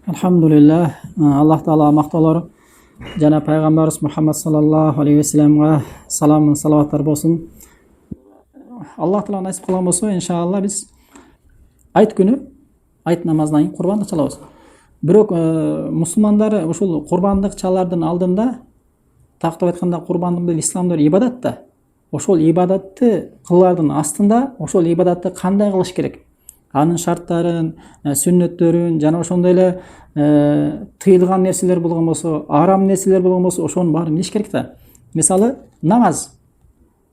Alhamdulillah, Alloh taolo maqtovlar jana payg'ambarimiz Muhammad sallallohu alayhi vasallamga salom salovatlar bo'lsin. Alloh taolo nasib qilgan bo'lsa, inshaalloh biz ayt kuni ayt namozidan keyin qurbonlik chalamiz. Biroq musulmonlar o'sha qurbonlik chalardan oldinda taqdim aytganda qurbonlik bil islomda ibodatda. O'sha ibodatni qillardan ostida o'sha ibodatni qanday qilish kerak? Anın şartların, sünnetlerin, jana ошондой тыйылган нерселер болгон болсо, арам нерселер болгон болсо, ошонун баарын билиш керек да. Мисалы, намаз.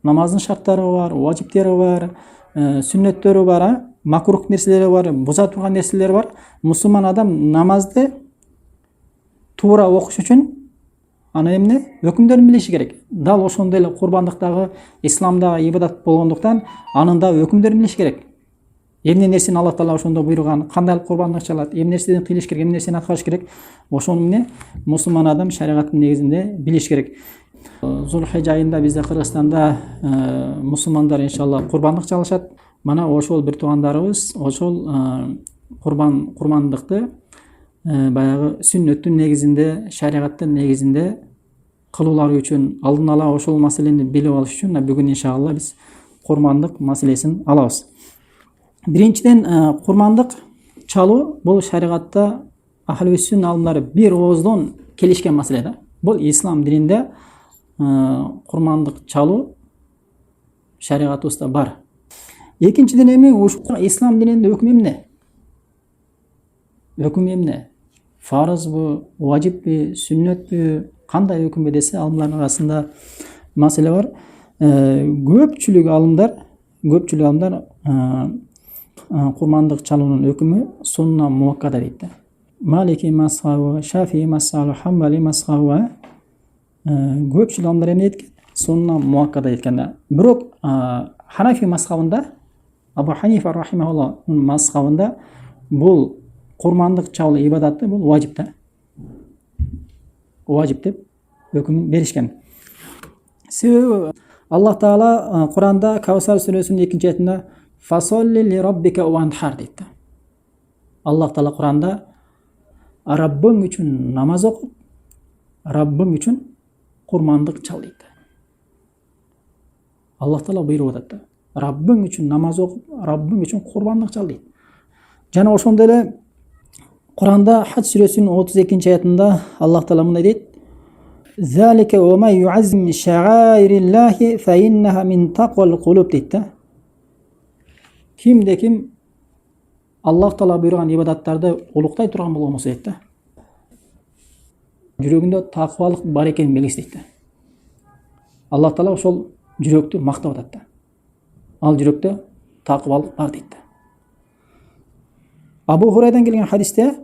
Намаздын шарттары бар, важиптери бар, сүннеттери бар, макрух нерселери бар, буза турган нерселери бар. Мусулман адам намазды туура окуш үчүн аны эмне? Өкүмдөрүн билиши керек. Дал ошондой эле курбандыктагы, исламдагы ибадат болгондуктан анын да өкүмдөрүн билиш керек. Эмне нерсени Аллах таала ошондо буйруган, кандай курбандык чалат, эмне нерседен кыйлыш керек, эмне нерсени аткарыш керек. Ошону эмне мусулман адам шариаттын негизинде билиш керек. Зулхижа айында бизде Кыргызстанда мусулмандар иншалла курбандык чалышат. Мана ошол бир туугандарыбыз ошол курбандыкты баягы сүннөттүн негизинде, шариаттын негизинде кылуулары үчүн алдын ала ошол маселени билип алыш үчүн бүгүн иншалла биз курбандык маселесин алабыз. Биринчиден курбандык чалуу бул шариатта ахли сүнн алымдары бир ооздон келишкен маселе да. Бул ислам дининде курбандык чалуу шариатыбызда бар. Экинчиден эми ушул ислам дининде өкүм эмне? Өкүм эмне? Фарызбы, важиппи, сүннөтпү, кандай өкүм десе алымдардын арасында маселе бар. Көпчүлүк алымдар курбандык чалуунун өкүмү сунна муаккада дейт. Малики мазхабы, Шафии мазхабы, Хамбали мазхабы көпчүлүк алымдар эмне дейт? Сунна муаккада дейт. Бирок Ханафи мазхабында, Абу Ханифа рахимахуллахнын мазхабында бул курбандык чалуу ибадаты бул важип да. Важип деп өкүм беришкен. Себеби Аллах таала Куранда Каусар сүрөсүнүн 2-аятында Фасолли ли раббика ванхар дейт. Аллах таала Куранда Раббың үчүн намаз окуп, Раббың үчүн курбандык чал дейт. Аллах таала буйруп атат. Раббың үчүн намаз окуп, Раббың үчүн курбандык чал дейт. Жана ошондой эле Куранда Хадж сүрөсүнүн 32-аятында Аллах таала мындай дейт: Залика ва ма ю'аzzim ша'аириллахи фа иннаха мин тaqвал кулуб дейт. Кимде ким Аллах таала буйруган ибадаттарды улуктай турган болгон болсо дейт. Жүрөгүндө таквалык бар экенин билгис дейт. Аллах таала ошол жүрөктү мактап атат. Ал жүрөктө таквалык бар дейт. Абу Хурайрадан келген хадисте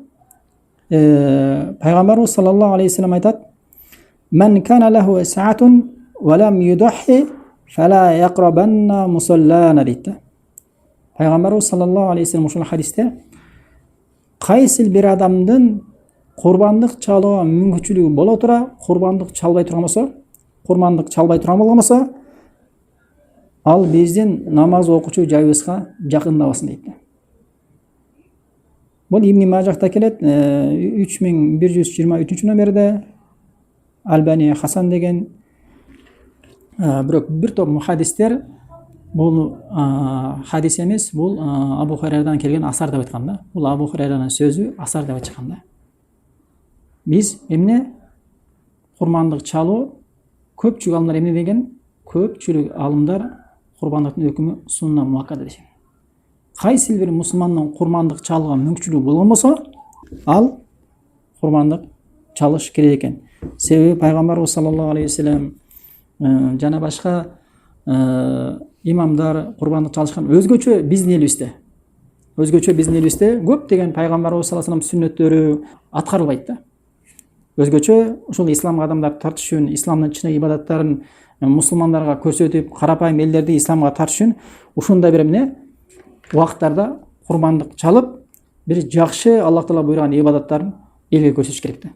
пайгамбарыбыз саллаллаху алейхи вассалам айтат: "Мен кана лаху саатун ва лам юдахи фала яқрабанна мусаллана" дейт. Пайгамбарыбыз саллаллаху алейхи вассалам ошол хадисте кайсыл бир адамдын курбандык чалууга мүмкүнчүлүгү боло тура, курбандык чалбай турган болгон болсо, ал биздин намаз окуучу жайыбызга жакындабасын дейт. Бул Ибн Мажахта келет, 3123 номерде Албани Хасан деген бирок бир топ мухаддистер бул хадис эмес, бул Абу Хурайрадан келген асар деп айткан да. Бул Абу Хурайранын сөзү асар деп айткан да. Биз эмне курбандык чалуу көпчүлүк алымдар эмне деген? Көпчүлүк алымдар курбандыктын өкүмү сунна муаккада дешет. Кайсы бир мусулмандын курбандык чалууга мүмкүнчүлүгү болгон болсо, ал курбандык чалыш керек экен. Себеби пайгамбарыбыз саллаллаху алейхи вассалам жана башка имамдар курбандык чалышкан өзгөчө биздин элибизде көп деген пайгамбарыбыз саллаллаху алейхи вассалам сүннөттөрү аткарылбайт да. Өзгөчө ушул исламга адамдар тартыш үчүн, исламдын чын ибадаттарын мусулмандарга көрсөтүп, карапайым элдерди исламга тартыш үчүн ушундай бир эмне убакыттарда курбандык чалып, бир жакшы Аллах таала буйруган ибадаттарын элге көрсөтүш керек да.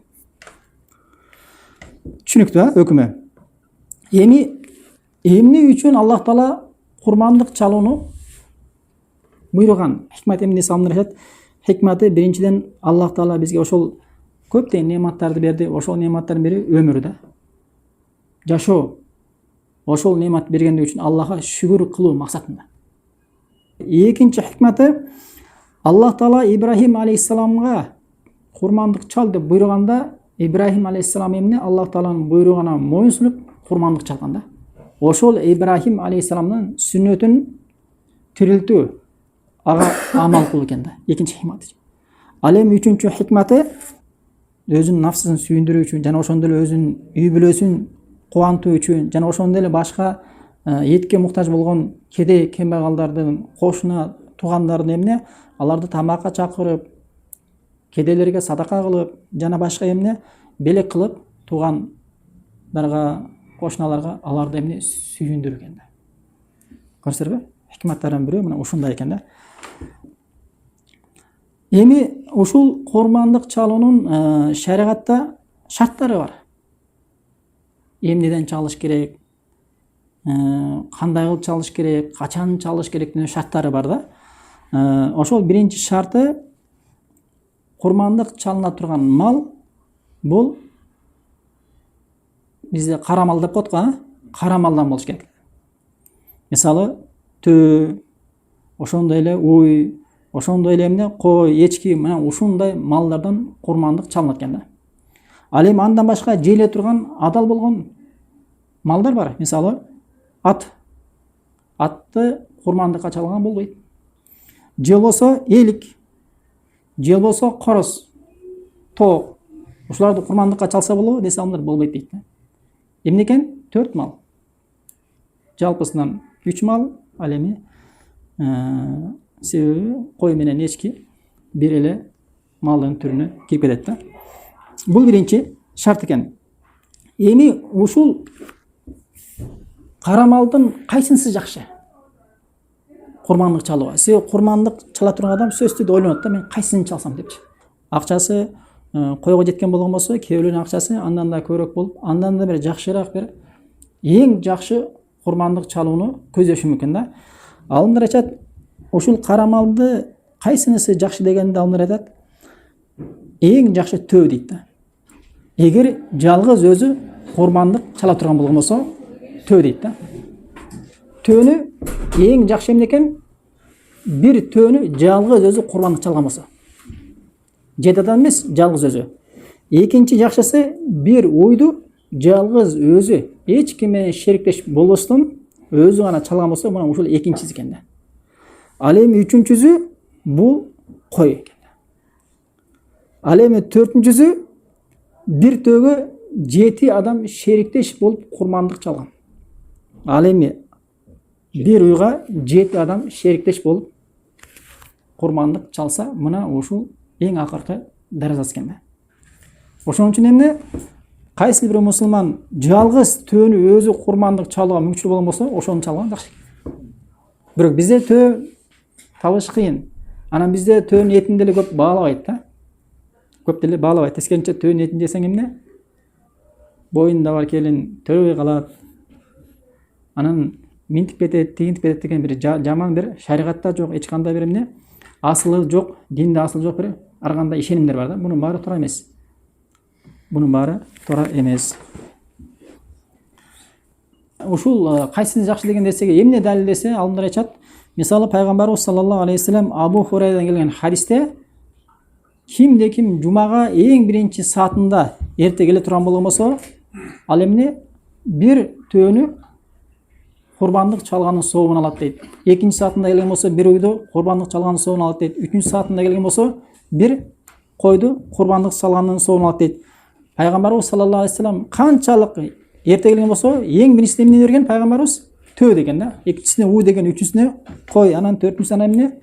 Түшүнүктүү өкүмү. Эмне үчүн Аллах таала курбандык чалууну буйруган? Хикмат эмне салыныр? хикматы биринчиден Аллах Таала бизге ошол көптөгөн нематтарды берди. Ошол нематтардын бири өмүр да. Жашоо. Ошол немат бергендиги үчүн Аллахка шүгүр кылуу максатында. Экинчи хикматы Аллах Таала Ибрахим алейхиссаламга курмандык чал деп буйруганда, Ибрахим алейхиссалам эмне Аллах Тааланын буйругуна моюн сунуп курмандык чалган да. Ошол Ибрахим алейхиссаламдын сүннөтүн тирилтүү ага амал кылуу экен да. Экинчи хикматы. Ал эми үчүнчү хикматы өзүнүн нафсысын сүйүндүрүү үчүн жана ошондой эле өзүнүн үй бүлөсүн кубантуу үчүн жана ошондой эле башка этке муктаж болгон кедей кембагалдардын кошуна туугандардын эмне аларды тамакка чакырып, кедейлерге садака кылып жана башка эмне белек кылып туугандарга, кошуналарга аларды эмне сүйүндүрүү экен да. Көрсөтөрбү? Хикматтардын бири мына ушундай экен да. Эми ушул курмандык чалуунун шариатта шарттары бар. Эмнеден чалыш керек, кандай кылып чалыш керек, качан чалыш керек деген шарттары бар да. Ошол биринчи шарты курмандык чалына турган мал бул бизде кара мал деп коет го, кара малдан болуш керек. Мисалы, төө, ошондой эле уй, ошондой эле эмне кой, эчки, мына ушундай малдардан курмандык чалынат экен да. Ал эми андан башка жейле турган адал болгон малдар бар. Мисалы, ат. Атты курмандыкка чалган болбойт. Же болсо элик, же болсо короз, тоок. Ушуларды курмандыкка чалса болобу десе алар болбойт дейт. Эмне экен? 4 мал. Жалпысынан 3 мал, ал эми себеби кой менен эчки бир эле малдын түрүнө кирип кетет да. Бул биринчи шарт экен. Эми ушул кара малдын кайсынысы жакшы? Курмандык чалууга. Себеби курмандык чала турган адам сөзсүз ойлонот да, мен кайсысын чалсам депчи. Акчасы койго жеткен болгон болсо, кээ бирөөнүн акчасы андан да көбүрөөк болуп, андан да бир жакшыраак бир эң жакшы курмандык чалууну көздөшү мүмкүн да. Алымдар айтат, ушул кара малды кайсынысы жакшы дегенде алымдар айтат, эң жакшы төө дейт да. Эгер жалгыз өзү курмандык чала турган болгон болсо, төө дейт да. Төөнү эң жакшы эмне экен? Бир төөнү жалгыз өзү курмандык чалган болсо. Жети адам эмес, жалгыз өзү. Экинчи жакшысы бир уйду жалгыз өзү эч ким менен шериктеш болбостон өзү гана чалган болсо, мына ушул экинчиси экен да. Ал эми үчүнчүсү бул кой экен. Ал эми төртүнчүсү бир төөгө 7 адам шериктеш болуп курмандык чалган. Ал эми бир уйга 7 адам шериктеш болуп курмандык чалса, мына ушул эң акыркы даражасы экен да. Ошон үчүн эмне? Кайсы бир мусулман жалгыз төөнү өзү курмандык чалууга мүмкүнчүлүгү болгон болсо, ошону чалган жакшы. Бирок бизде төө табыш кыйын. Анан бизде төөнүн этин деле көп баалабайт да. Көп деле баалабайт. Тескерисинче төөнүн этин жесең эмне? Боюнда бар келин төрөбөй калат. Анан минтип кетет, тигинтип кетет деген бир жаман бир шариатта жок, эч кандай бир эмне асылы жок, динде асыл жок бир ар кандай ишенимдер бар да. Мунун баары туура эмес. Bunun bari to'g'ri emas. Ушул кайсысын жакшы деген нерсеге эмне далил десе, алымдар айтат. Мисалы пайгамбарыбыз саллаллаху алейхи вассалам Абу Хурайрадан келген хадисте кимде ким жумага эң биринчи саатында эрте келе турган болгон болсо, ал эмне бир төөнү курбандык чалганын сообун алат дейт. Экинчи саатында келген болсо, бир уйду курбандык чалганын сообун алат дейт. Үчүнчү саатында келген болсо, бир койду курбандык чалганын сообун алат дейт. Пайгамбарыбыз саллаллаху алейхи вассалам канчалык эрте келген болсо, эң биринчисине эмне берген пайгамбарыбыз? Төө деген да. Экинчисине у деген, үчүнчүсүнө кой, анан төртүнчүсүнө эмне?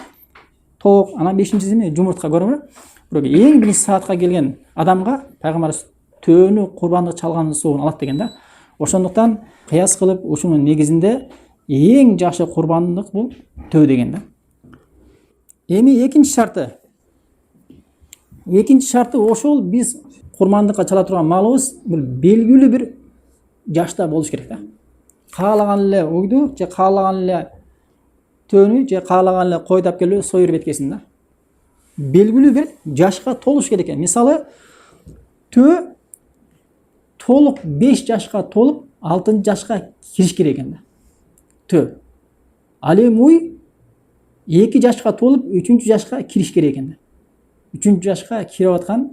Тоок, анан бешинчиси эмне? Жумуртка, көрдүңбү? Бирок эң биринчи саатка келген адамга пайгамбарыбыз төөнү курбандык чалганын сообун алат деген да. Ошондуктан кыяс кылып ушунун негизинде эң жакшы курбандык бул төө деген да. Эми экинчи шарты. Экинчи шарты ошол биз курмандыкка чала турган малыбыз бул белгилүү бир жашта болуш керек да. Каалаган эле уйду, же каалаган эле төөнү, же каалаган эле койду алып келип союр беткесин да. белгілі бір жашқа толыш керек екен. Мысалы, тө толық 5 жашқа толып, 6 жашқа кіріш керек екен. Тө. Ал эми уй 2 жашқа толып, 3 жашқа кіріш керек екен. 3 жашқа кирип аткан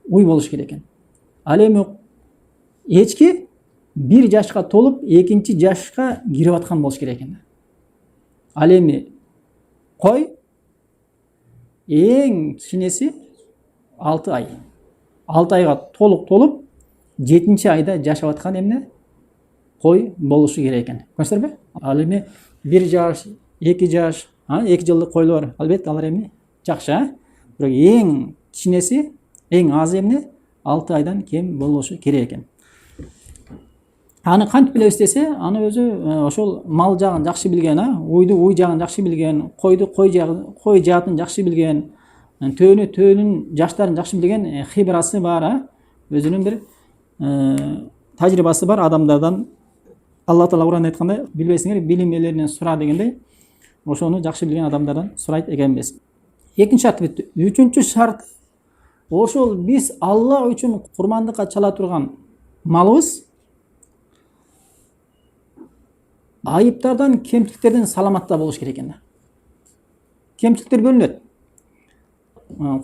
уй болуш керек екен. Ал эми ечки 1 жашқа толып, 2 жашқа кирип аткан болуш керек екен. Ал эми кой ең кичинеси 6 ай. 6 айга толук толуп, 7 айда жашап аткан эмне кой болушу керек экен. Көрсөңүзбү? Ал эми 1 жаш, 2 жаш, 2 жылдык койлор, албетте алар эмне жакшы, бирок эң кичинеси, эң азы эмне 6 айдан кем болушу керек экен. Аны кантип билебиз десе, аны өзү ошол мал жагын жакшы билген, уйду уй жагын жакшы билген, койду кой жаатын жакшы билген, төөнүн жаштарын жакшы билген хибрасы бар, өзүнүн бир тажрыйбасы бар адамдардан. Алла Таала Кур'анда айткандай, билбесиңер билим ээлеринен сура дегендей, ошону жакшы билген адамдардан сурайт экенбиз. Экинчи шарт бүтү. Үчүнчү шарт, ошол биз Алла үчүн курмандыкка чала турган малыбыз айыптардан, кемчиликтерден саламатта болуш керек экен. Кемчиликтер бөлүнөт.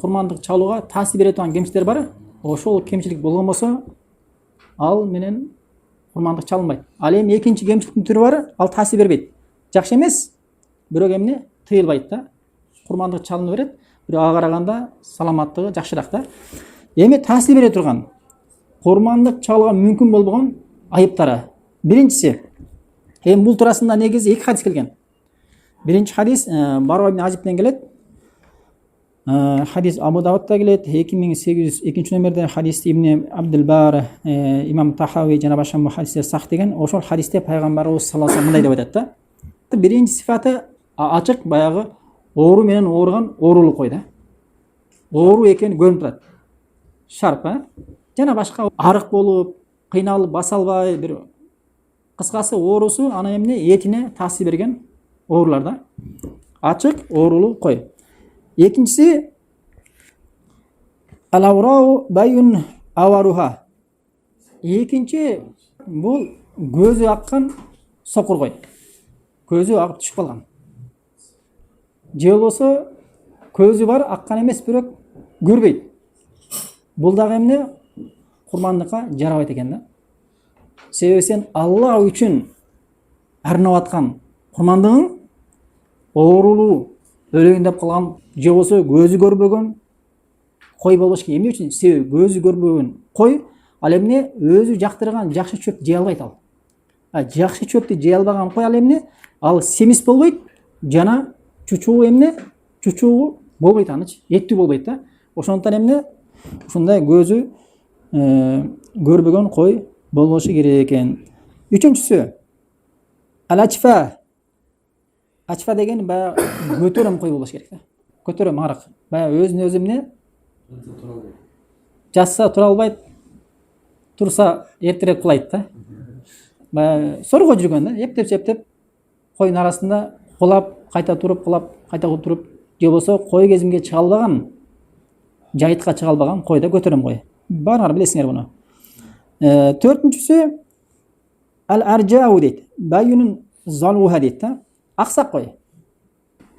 Курмандык чалууга таасир бере турган кемчиликтер бар. Ошол кемчилик болгон болсо, ал менен курмандык чалынбайт. Ал эми экинчи кемчиликтин түрү бар, ал таасир бербейт. Жакшы эмес, бирок эмне тыйылбайт да. Курмандык чалына берет, бирок ага караганда саламаттыгы жакшыраак да. Эми таасир бере турган курмандык чалууга мүмкүн болбогон айыптары. Биринчиси, эми бул туурасында негизи 2 хадис келген. Биринчи хадис Бара ибн Азибден келет. Хадис Абу Даудта келет, 2802 номерде хадис Ибн Абдул-Бар, имам Тахави жана башка мухаддистер сах деген. Ошол хадисте пайгамбарыбыз саллаллаху алейхи мындай деп айтат да. Биринчи сифаты ачык, баягы оору менен ооруган оорулук кой да. Оору экени көрүнүп турат. Шарп, жана башка арык болуп, кыйналып баса албай, бир кыскасы оорусу ана эмне этине таасир берген оорулар да. Ачык оорулуу кой. Экинчиси ал-аврау байун аваруха. Экинчи бул көзү аккан сокур кой. Көзү агып түшүп калган. Же болбосо көзү бар, аккан эмес, бирок көрбөйт. Бул дагы эмне курмандыкка жарабайт экен да. Себеби сен Алла үчүн арнап аткан курмандыгың оорулуу өлөйүн деп калган, же болбосо көзү көрбөгөн кой болуш керек. Эмне үчүн? Себеби көзү көрбөгөн кой ал эмне өзү жактырган жакшы чөп жей албайт ал. Жакшы чөптү жей албаган кой ал эмне? Ал семиз болбойт, жана чучуу эмне? Чучуу болбойт, анычы эттүү болбойт да. Ошондуктан эмне? Ушундай көзү көрбөгөн кой болбошу керек экен. Үчүнчүсү ал-ачфа. Ачфа деген бая көтөрөм кой болуш керек да. Көтөрөм арык. Бая өзүнө өзү эмне? Жатса тура албайт, турса эптирээк кулайт да. Бая сорго жүргөн да, эптеп койдун арасында кулап, кайта туруп, кулап, кайта туруп, же болбосо кой кезимге чыга албаган, жайытка чыга албаган кой да көтөрөм кой. Баарыңар билесиңер буну. Төртүнчүсү ал-аржау дейт. Байунун залуха дейт да. Аксак кой.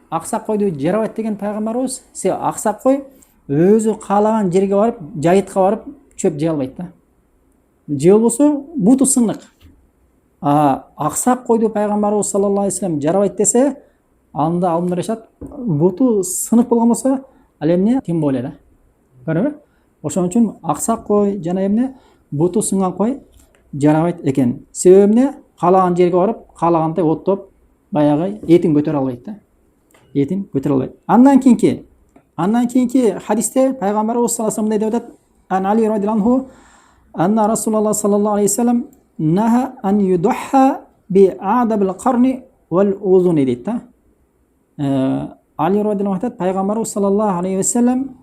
Аксак койду жарабайт деген пайгамбарыбыз. Себеби аксак кой өзү каалаган жерге барып, жайытка барып чөп жей албайт да. Же болбосо буту сыңык. Аксак койду пайгамбарыбыз саллаллаху алейхи вассалам жарабайт десе, анда алымдар айтат, буту сынык болгон болсо, ал эмне ким боло эле. Көрөбү? Ошон үчүн аксак кой жана эмне буту сынган кой жарабайт экен. Себеби эмне? Каалаган жерге барып, каалагандай оттоп, баягы этин көтөрө албайт да. Этин көтөрө албайт. Андан кийинки хадисте пайгамбарыбыз саллаллаху алейхи вассалам мындай деп атат: Ан Али радиллаху анна Расулуллах саллаллаху алейхи вассалам наха ан юдахха би адабил қарни вал узуни дейт да. Али радиллаху айтат, пайгамбарыбыз саллаллаху алейхи вассалам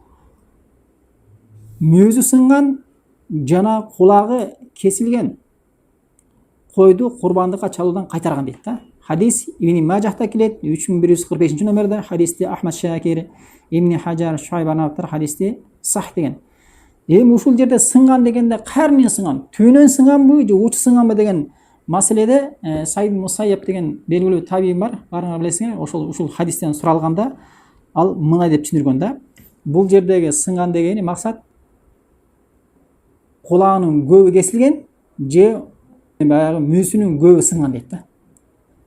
мөзү сынган жана кулагы кесилген койду курбандыкка чалуудан кайтарган дейт да. Hadis İbn Majah'ta kelет 3145 номерде, hadisте Ахмад Шакир, Ибн Хаджар, Шуайб Арнавтар hadisте сах деген. Эми ушул жерде сынган дегенде кайеринен сынган? Түбүнөн сынганбы же учу сынганбы деген маселеде Саид Мусайяб деген белгилүү табиин бар. Барыңар билесиңер, ушул хадистен суралганда ал мындай деп түшүндүргөн да. Бул жердеги сынган дегени максат кулагынын көбү кесилген же баягы мүйүсүнүн көбү сынган дейт да.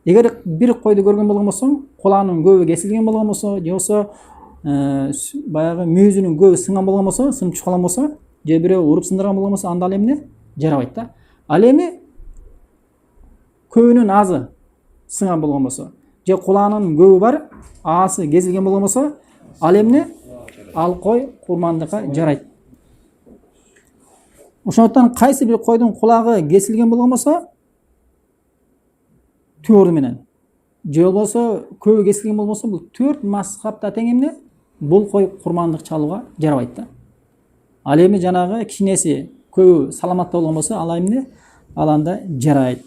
Эгер бир койду көргөн болгон болсоң, кулагынын көбү кесилген болгон болсо, же болсо баягы мүйүзүнүн көбү сынган болгон болсо, сынып чыккан болсо, же бирөө уруп сындырган болгон болсо, анда ал эмне жарабайт да. Ал эми көбүнүн азы сынган болгон болсо, же кулагынын көбү бар, аасы кесилген болгон болсо, ал эмне ал кой курмандыкка жарайт. Ошондуктан кайсы бир койдун кулагы кесилген болгон болсо, түбү менен, же болбосо көбү кесилген болбосо, бул 4 мазхабта тең эмне? Бул кой курмандык чалууга жарабайт да. Ал эми жанагы кичинеси көбү саламатта болгон болсо, ал эмне? Ал анда жарайт.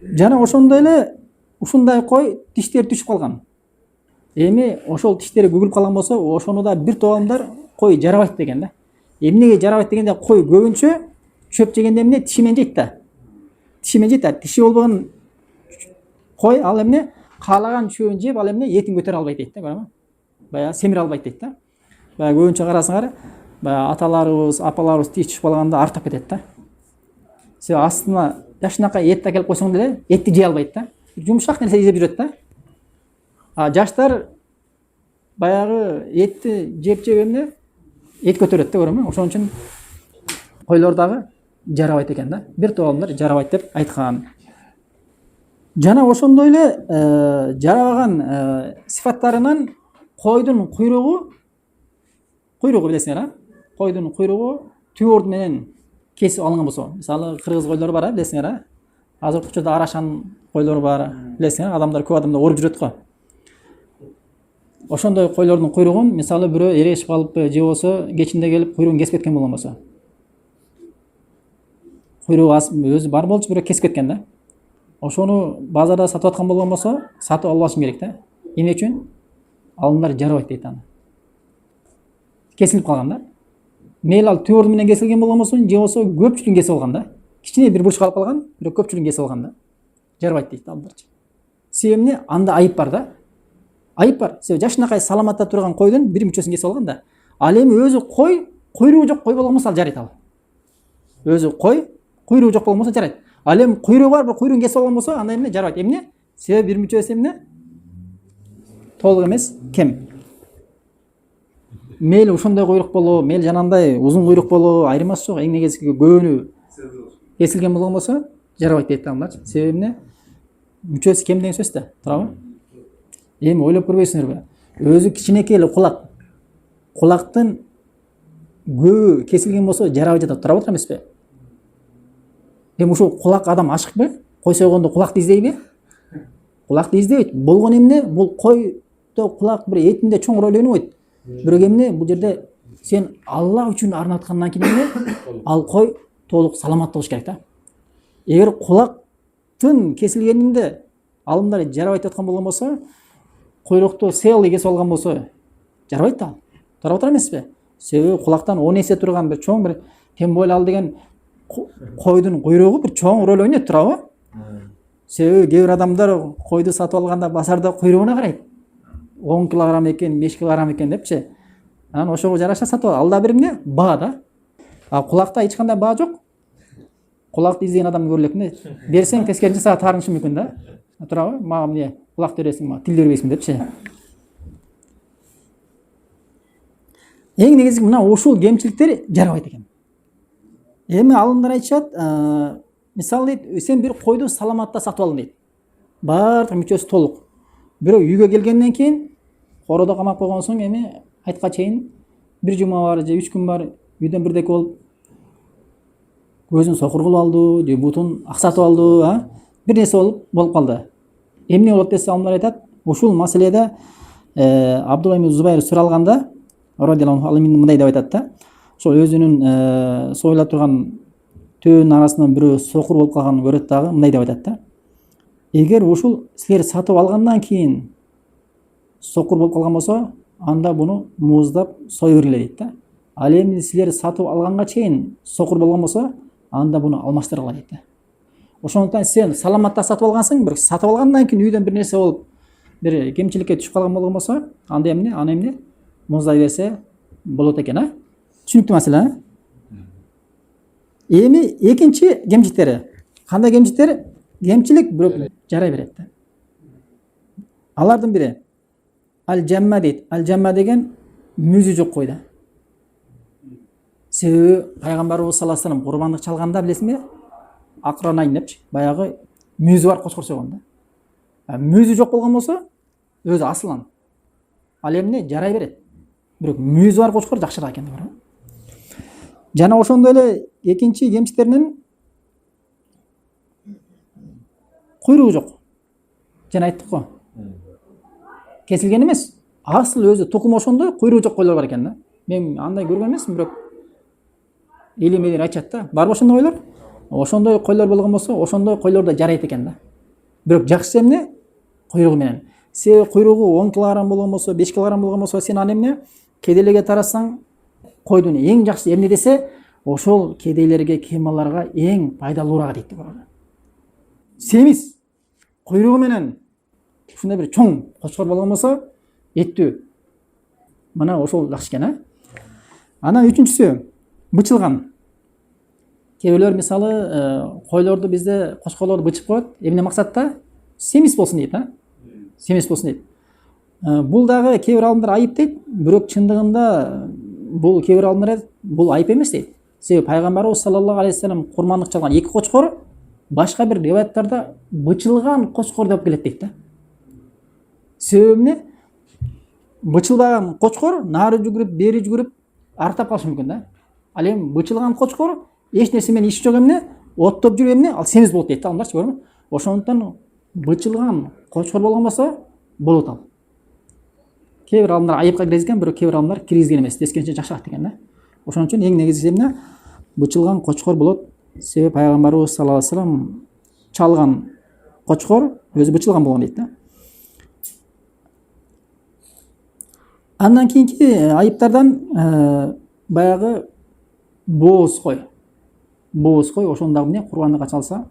Жана ошондой эле ушундай кой тиштери түшүп калган. Эми ошол тиштери бүгүлүп калган болсо, ошону да бир топ адамдар кой жарабайт деген да. Эмнеге жарабайт дегенде, кой көбүнчө чөп жегенде эмне? Тиши менен жейт да. Тиши менен жейт да. Тиши болбогон кой ал эмне? Каалаган чөбүн жеп, ал эмне? Этин көтөрө албайт дейт да, көрөмү? Баягы семире албайт дейт да. Баягы көбүнчө карасаңар, баягы аталарыбыз, апаларыбыз тиш түшүп калганда артап кетет да. Себеби астына жашынакай эт келип койсоң деле, этти жей албайт да. Жумшак нерсе жеп жүрөт да. Жаштар баягы этти жеп эмне? Эт көтөрөт да, көрөмү? Ошон үчүн койлор дагы жарабайт экен да. Бир топ адамдар жарабайт деп айткан. Жана ошондой эле жарабаган сифаттарынан койдун куйругу билесиңер, а? Койдун куйругу түбү менен кесип алынган болсо, мисалы кыргыз койлору бар, билесиңер, а? Азыркы учурда арашан койлор бар, билесиңер, адамдар көп адамдар оруп жүрөт го. Ошондой койлордун куйругун мисалы бирөө эрешип калыппы, же болсо кечинде келип куйругун кесип кеткен болгон болсо, куйругу өзү бар болчу, бирөө кесип кеткен да. Ошону базарда сатып аткан болгон болсо, сатып албашың керек да. Эмне үчүн? Алымдар жарабайт дейт аны. Кесилип калган да. Мейли ал түбү менен кесилген болгон болсо, же болсо көпчүлүгүн кесип алган да. Кичине бир бурчка алып калган, бирок көпчүлүгүн кесип алган да. Жарабайт дейт алымдарчы. Себеби анда айып бар да. Айып бар. Себеби жашынакай саламатта турган койдун бир мүчөсүн кесип алган да. Ал эми өзү кой, куйругу жок кой болгон болсо ал жарайт ал. Өзү кой, куйругу жок болгон болсо жарайт. Ал эми куйругу бар, бир куйругун кесип алган болсо, анда эмне жарабайт. Эмне? Себеби бир мүчөсү эмне? Толук эмес, кем. Мейли ошондой куйрук болобу, мейли жанагындай узун куйрук болобу, айырмасы жок. Эң негизги көбүнү кесилген болгон болсо, жарабайт дейт адамдар. Себеби эмне? Мүчөсү кем деген сөз да, туурабы? Эми ойлоп көрбөйсүңөрбү? Өзү кичинекей эле кулак. Кулактын көбү кесилген болсо, жарабай жатат, туурабы эмеспи? Эми ушул кулак адам ашыкпы? Кой сойгондо кулакты издейби? Кулакты издебейт. Болгон эмне? Бул койдо кулак бир этинде чоң роль ойнобойт. Бирок эмне? Бул жерде сен Аллах үчүн арнаткандан кийин эмне? Ал кой толук саламат болуш керек да. Эгер кулактын кесилгенинде алымдар жарабайт аткан болгон болсо, куйрукту селый кесип алган болсо, жарабайт да. Туурабы эмеспи? Себеби кулактан 10 эсе турган бир чоң бир тем более ал деген койдун куйругу бир чоң роль ойнойт, туурабы? Себеби кээ бир адамдар койду сатып алганда базарда куйругуна карайт. 10 килограмм экен, 5 килограмм экен депчи. Анан ошого жараша сатып ал. Ал да бир эмне? Баа да. А кулакта эч кандай баа жок. Кулакты издеген адам көрүлөт эмне? Берсең тескерисинче сага таарынышы мүмкүн да. Туурабы? Мага эмне? Кулак бересиң, мага тил бербейсиң депчи. Эң негизги мына ушул кемчиликтер жарабайт экен. Эми алымдар айтышат, мисалы дейт, сен бир койду саламатта сатып алдың дейт. Баардык мүчөсү толук. Бирөө үйгө келгенден кийин короодо камап койгон соң эми айтка чейин бир жума бар же 3 күн бар, үйдөн бирдеке болуп көзүн сокур кылып алды, же бутун аксатып алды, бир нерсе болуп калды. Эмне болот десе алымдар айтат, ушул маселеде Абдулла ибн Зубайр суралганда, радияллаху анху мындай деп айтат да. Ошол өзүнүн сойлап турган төөнүн арасынан бирөө сокур болуп калганын көрөт дагы, мындай деп айтат да. эгер ушул силер сатып алгандан кийин сокур болуп калган болсо, анда буну мууздап сой бергиле дейт да. Ал эми силер сатып алганга чейин сокур болгон болсо, анда буну алмаштыргыла дейт да. Ошондуктан сен саламатта сатып алгансың, бирок сатып алгандан кийин үйдөн бир нерсе болуп, бир кемчиликке түшүп калган болгон болсо, анда аны мууздай берсе болот экен, а? Түшүнүктүү маселе, Эми экинчи кемчиликтери. Кандай кемчиликтер? Кемчилик бирок жарай берет да. Алардын бири ал-жамма дейт. Ал-жамма деген мүзү жок койда. Себеби пайгамбарыбыз саллаллаху алейхи вассалам курбандык чалганда билесиңби? Акранайн депчи, баягы мүзү бар кочкор сойгон да. Мүзү жок болгон болсо, өзү асылан. Ал эми жарай берет. Бирок мүзү бар кочкор жакшыраак экен деп. Жана ошондой эле экинчи кемчиликтеринин куйругу жок. Жана айттык го. Кесилген эмес. Асыл өзү тукум ошондой, куйругу жок койлор бар экен да. Мен андай көргөн эмесмин, бирок элимелер айтат да. Барбы ошондой койлор? Ошондой койлор болгон болсо, ошондой койлор да жарайт экен да. Бирок жакшы эмне? Куйругу менен. Себеби куйругу 10 кг болгон болсо, 5 кг болгон болсо, сен аны эмне? Кедейлерге тарасаң, койдун эң жакшы эмне десе, ошол кедейлерге, кемаларга эң пайдалуураак дейт. Семиз куйругу менен ушундай бир чоң кочкор болгон болсо, эттүү. Мына ошол жакшы экен, а? Анан үчүнчүсү бычылган. Кээ бирлер мисалы койлорду бизде кочкорлорду бычып коет. Эмне максатта? Семиз болсун дейт, а? Семиз болсун дейт. Бул дагы кээ бир алымдар айып дейт, бирок чындыгында бул кээ бир алымдар бул айып эмес дейт. Себеби пайгамбарыбыз саллаллаху алейхи вассалам курмандык чалган эки кочкор башка бир риваяттарда бычылган кочкор деп келет дейт да. Себеби эмне? Бычылбаган кочкор нары жүгүрүп, бери жүгүрүп артап калышы мүмкүн да. Ал эми бычылган кочкор эч нерсе менен иши жок эмне? Оттоп жүрүп эмне? Ал семиз болот дейт да, алымдарчы, көрдүңбү? Ошондуктан бычылган кочкор болгон болсо болот ал. Кээ бир алымдар айыпка киргизген, бирок кээ бир алымдар киргизген эмес. Тескерисинче жакшыраак деген да. Ошон үчүн эң негизгиси эмне? Бычылган кочкор болот. Себеби пайгамбарыбыз саллаллаху алейхи вассалам чалган кочкор өзү бычылган болгон дейт да. Андан кийинки айыптардан баягы бооз кой. Бооз кой ошондо дагы эмне? Курбандыкка чалса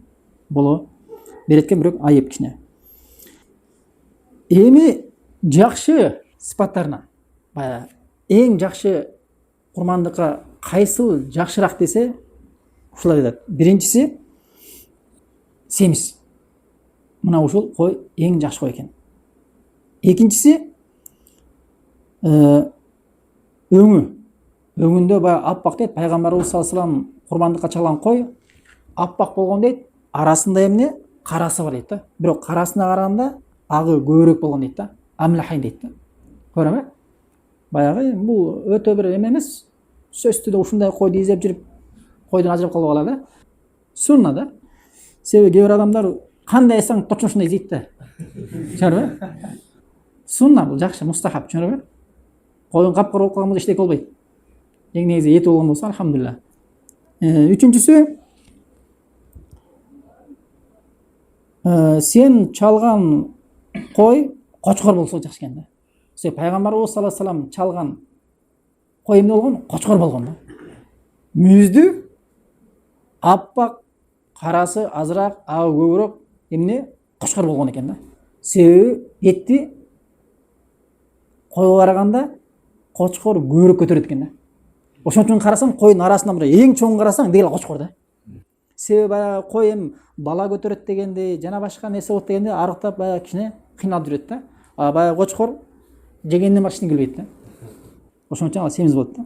боло берет экен, бирок айып кичине. Эми жакшы сыпаттарынан баягы эң жакшы курмандыкка кайсыл жакшыраак десе, ушулай айтат. Биринчиси семиз. Мына ушул кой эң жакшы кой экен. Экинчиси өңү. Өңүндө баягы аппак дейт. Пайгамбарыбыз саллаллаху алейхи вассалам курбандыкка чалган кой аппак болгон дейт. Арасында эмне? Карасы бар дейт да. Бирок карасына караганда агы көбүрөөк болгон дейт да. Амлахайн дейт да. Көрөбү? Баягы бул өтө бир эме эмес. Сөзтүдө ушундай койду изеп жүрүп койдон ажырап калып алар да. Сунна да. Себеби кээ бир адамдар кандай эсең точно ушундай изейт да. Түшүнөрбү? Сунна бул жакшы, мустахаб, түшүнөрбү? Койдун капкара болуп калган болсо эчтеке болбойт. Эң негизи эти болгон болсо алхамдулилlah. Үчүнчүсү сен чалган кой кочкор болсо жакшы экен да. Себеби пайгамбарыбыз саллаллаху алейхи вассалам чалган кой эмне болгон? Кочкор болгон да. Мүздү аппак, карасы азыраак, агы көбүрөөк эмне? Кочкор болгон экен да. Себеби этти койго караганда кочкор көбүрөөк көтөрөт экен да. Ошон үчүн карасаң койдун арасынан бир эң чоң карасаң дегел кочкор да. Себеби баягы кой эми бала көтөрөт дегенде жана башка нерсе болот дегенде арыктап баягы кичине кыйналып жүрөт да. А баягы кочкор жегенден башка эчтеке келбейт да. Ошон үчүн ал семиз болот да.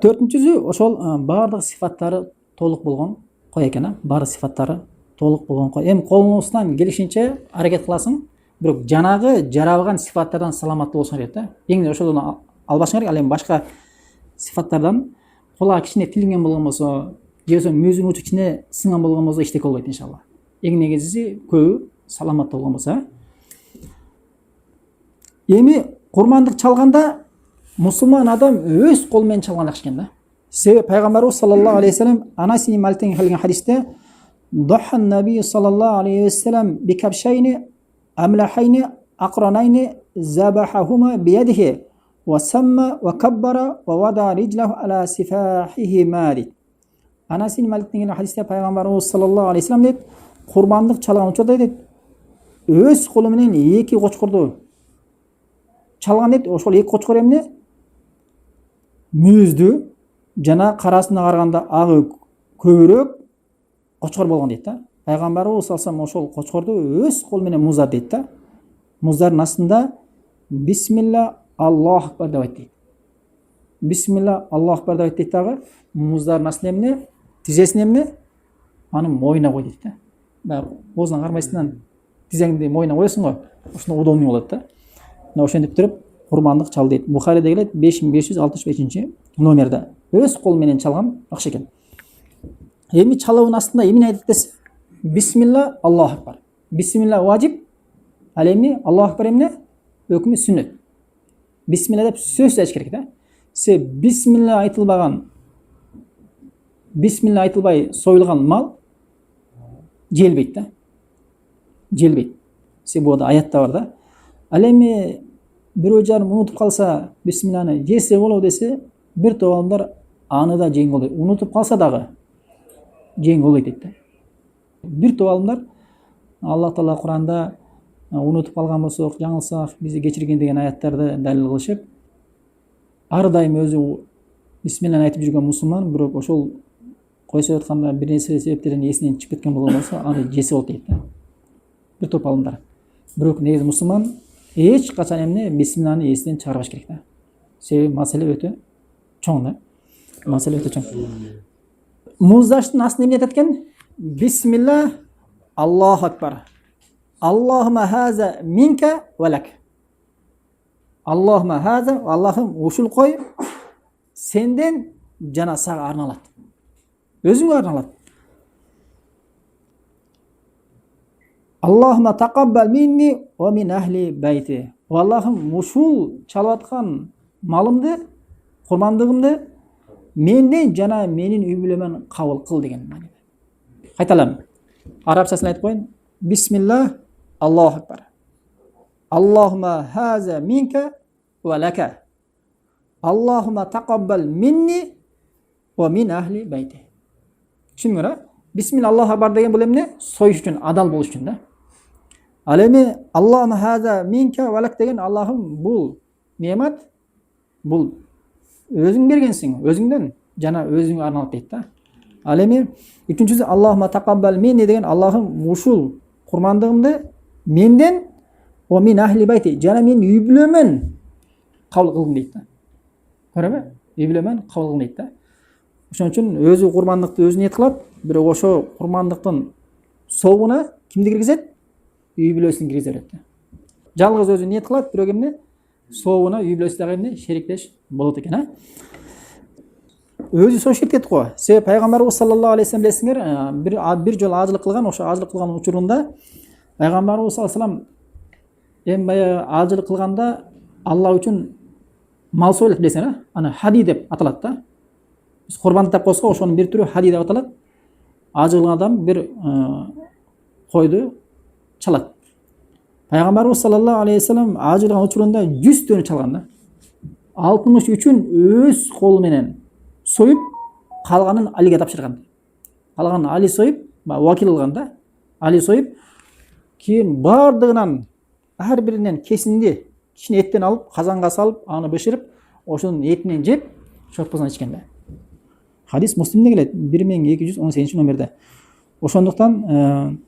Төртүнчүсү ошол баардык сыфаттары толук болгон кой экен, баардык сыфаттары толук болгон кой. Эми колуңуздан келишинче аракет кыласың, бирок жанагы жарабаган сыфаттардан саламаттуу болсоң керек да. Эң ошодон албашың керек. Ал эми башка сыфаттардан кулагы кичине тилинген болгон болсо, же болбосо мүзүнүн учу кичине сынган болгон болсо эчтеке болбойт иншалла. Эң негизиси көбү саламаттуу болгон болсо. Эми курмандык чалганда мусулман адам өз колу менен чалган жакшы экен да. Себеби пайгамбарыбыз саллаллаху алейхи вассалам Анас ибн Маликтен келген хадисте ضحى النبي صلى الله عليه وسلم بكبشين أملحين أقرنين ذبحهما بيده وسمى وكبر ووضع رجله على سفاحهما дейді. Анас ибн Малик деген хадисте пайғамбарымыз саллаллаху алейхи вассалам дейді, құрбандық çalған учурда дейді, өз қолы менен екі қошқырды çalған дейді. Ошол екі қошқыр эмне? Мүйізді, жана қарасына қарағанда ағы көбірек қошқыр болған дейді да. Пайғамбарымыз салсам ошол қошқырды өз қолы менен муздады дейді да. Муздардың астында бисмилла Аллаху акбар деп айтты дейді. Бисмилла Аллаху акбар деп айтты дейді дағы. Муздардың астына эмне? Тизесіне эмне? Аны мойнына қой дейді да. Қозынан қармайсынан тизеңді мойнына қоясың ғой. Ошондо удобный болады да. Мына ошентип туруп курмандык чал дейт. Бухариде келет 5565 номерде. Өз кол менен чалган акча экен. Эми чалуунун астында эмне айтат десе? Бисмилла Аллаху акбар. Бисмилла важип. Ал эми Аллаху акбар эмне? Өкүмү сүннөт. Бисмилла деп сөз айтыш керек да. Се бисмилла айтылбаган, бисмилла айтылбай союлган мал желбейт да. Желбейт. Се бу аятта бар да. Ал эми бирөө жарым унутуп калса, бисмилланы жесе болобу десе, бир топ адамдар аны да жең болот. Унутуп калса дагы жең болот дейт да. Бир топ адамдар Аллах Таала Куранда унутуп калган болсок, жаңылсак, бизди кечирген деген аяттарды далил кылышып, ар дайым өзү бисмилланы айтып жүргөн мусулман, бирок ошол койсо атканда бир нерсе себептерден эсинен чыгып кеткен болгон болсо, аны жесе болот дейт да. Бир топ адамдар. Бирок негизи мусулман эч качан эмне бисмилланы эсинен чыгарбаш керек да. Себеби маселе өтө чоң да. Маселе өтө чоң. Муздаштын астында эмне айтат экен? Бисмилла Аллаху акбар. Аллахума хаза минка ва лак. Аллахума хаза, Аллахым ушул кой сенден жана сага арналат. Өзүңө арналат. Аллахума тaqabbal minni ва мин ахли байти. Аллахым ушул чалып аткан малымды, курмандыгымды менден жана менин үй бүлөмөн кабыл кыл деген мааниде. Кайталам. Арабчасын айтып коеюн. Бисмилlah Аллаху акбар. Аллахума хаза минка ва лака. Аллахума taqabbal minni ва мин ахли байти. Түшүндүңөр? Бисмилlah Аллаху акбар деген бул эмне? Союш үчүн, адал болуш үчүн да. Ал эми Аллахума хаза минка ва лак деген Аллахым бул немат, бул өзүң бергенсиң, өзүңдөн жана өзүңө арналып дейт да. Ал эми үчүнчүсү Аллахума taqabbal minni деген Аллахым ушул курмандыгымды менден ва мин ахли байти жана менин үй бүлөмөн кабыл кылгын дейт да. Көрөбү? Үй бүлөмөн кабыл кылгын дейт да. Ошон үчүн өзү курмандыкты өзү ниет кылат, бирок ошо курмандыктын соогуна кимди киргизет? Үй бүлөсүн киргизе берет да. Жалгыз өзү ниет кылат, бирок эмне? Соогуна үй бүлөсү дагы эмне? Шериктеш болот экен, а? Өзү со ширкет го. Себеби пайгамбарыбыз саллаллаху алейхи вассалам билесиңер, бир жолу ажылык кылган, ошо ажылык кылган учурунда пайгамбарыбыз саллаллаху алейхи вассалам эми баягы ажылык кылганда Алла үчүн мал сойлот билесиңер, аны хади деп аталат да. Биз курбан тап койсок, ошонун бир түрү хади деп аталат. Ажылган адам бир койду чалат. Пайгамбарыбыз саллаллаху алейхи вассалам ажылган учурунда 100 дөнө чалган да. 63-үн өз колу менен союп, калганын Алиге тапшырган. Калганын Али союп, вакил кылган да. Али союп, кийин бардыгынан ар биринен кесинди кичине эттен алып, казанга салып, аны бышырып, ошонун этинен жеп, шорпосун ичкен да. Хадис Муслимде келет, 1218 номерде. Ошондуктан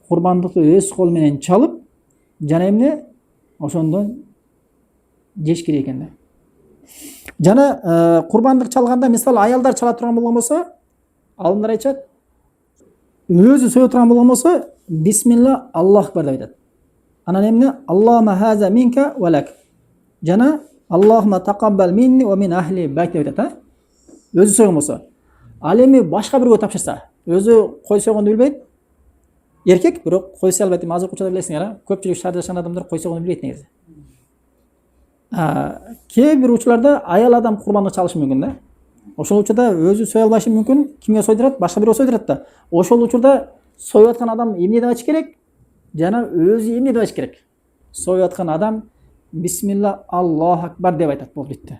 курбандыкты өз кол менен чалып, жана эмне? Ошондон жеш керек экен да. Жана курбандык чалганда, мисалы, аялдар чала турган болгон болсо, алымдар айтышат, өзү сое турган болгон болсо, бисмилла Аллаху акбар деп айтат. Анан эмне? Аллахума хаза минка ва лак. Жана Аллахума taqabbal minni ва мин ахли байт деп айтат, а? Өзү сойгон болсо. Ал эми башка бирөөгө тапшырса, өзү кой сойгонду билбейт. Эркек, бирок кой сой албайт. Азыр учурда билесиңер, а? Көпчүлүк шаарда жашаган адамдар кой сойгонду билбейт негизи. Кээ бир учурларда аял адам курбандык чалышы мүмкүн да. Ошол учурда өзү сое албашы мүмкүн, кимге сойдурат? Башка бирөө сойдурат да. Ошол учурда союп аткан адам эмне деп айтыш керек? Жана өзү эмне деп айтыш керек? Союп аткан адам бисмилла Аллаху акбар деп айтат, болду битти.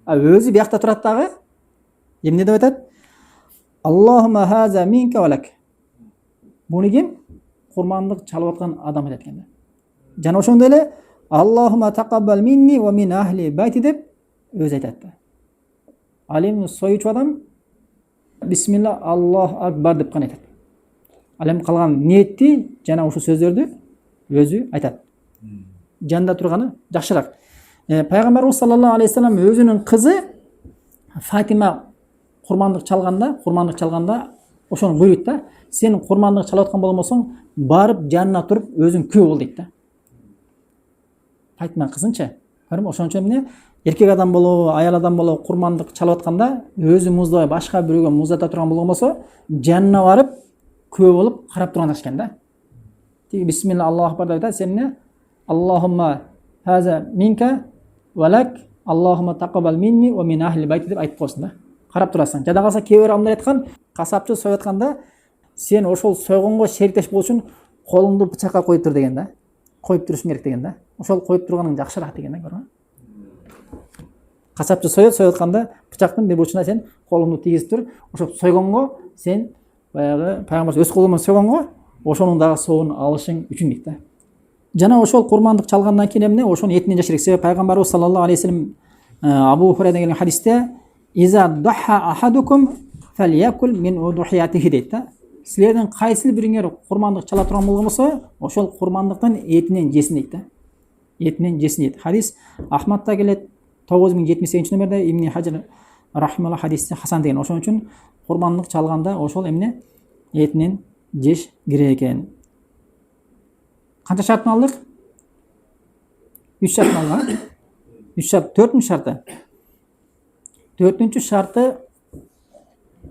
А өзү биякта турат дагы эмне деп айтат? Аллахума хаза минка валак. Буну ким? Курмандык чалып аткан адам айтат экен да. Жана ошондой эле Аллахума тaqabbal minni wa min ahli bayti деп өзү айтат да. Ал эми союучу адам бисмилла Аллаху акбар деп гана айтат. Ал эми калган ниетти жана ушул сөздөрдү өзү айтат. Жанында турганы жакшыраак. Пайгамбарыбыз саллаллаху алейхи вассалам өзүнүн кызы Фатима курмандык чалганда ошону буйройт да. Сен курмандык чалып аткан болбосоң, барып жанына туруп өзүң күбө бол дейт да. Фатима кызынча. Көрүм ошон үчүн эмне? Эркек адам болобу, аял адам болобу курмандык чалып атканда өзү муздабай башка бирөөгө муздата турган болбосо, жанына барып күбө болуп карап турган экен да. Тиги бисмилла Аллаху акбар деп айтат, сен эмне? Аллахумма хаза минка валак Аллахумма тaqabbal minni wa min ahli bayti деп айтып коесуң да. Карап турасың. Жада калса кээ бир адамдар айткан, касапчы союп атканда сен ошол сойгонго шериктеш болуш үчүн колуңду бычакка коюп тур деген да. Коюп турушуң керек деген да. Ошол коюп турганың жакшыраак деген да, көрүңүз. Касапчы союп атканда бычактын бир бурчуна сен колуңду тийгизип тур, ошо сойгонго сен баягы пайгамбар өз колу менен сойгонго ошонун дагы соогун алышың үчүн дейт да. Жана ошол курмандык чалгандан кийин эмне? Ошону этинен жаш керек. Себеби пайгамбарыбыз саллаллаху алейхи вассалам Абу Хурайрадан келген хадисте иза даха ахадукум фалякул мин удухиятихи дейт да. Силердин кайсы бириңер курмандык чала турган болсо, ошол курмандыктын этинен жесин дейт да. Этинен жесин дейт. Хадис Ахмадта келет 9078 номерде, Ибн Хаджар рахималла хадисте хасан деген. Ошон үчүн курмандык чалганда ошол эмне? Этинен жеш керек экен. Канча шартын алдык? 3 шартын алдык. 3 шарт, 4-нчү шарты. 4-нчү шарты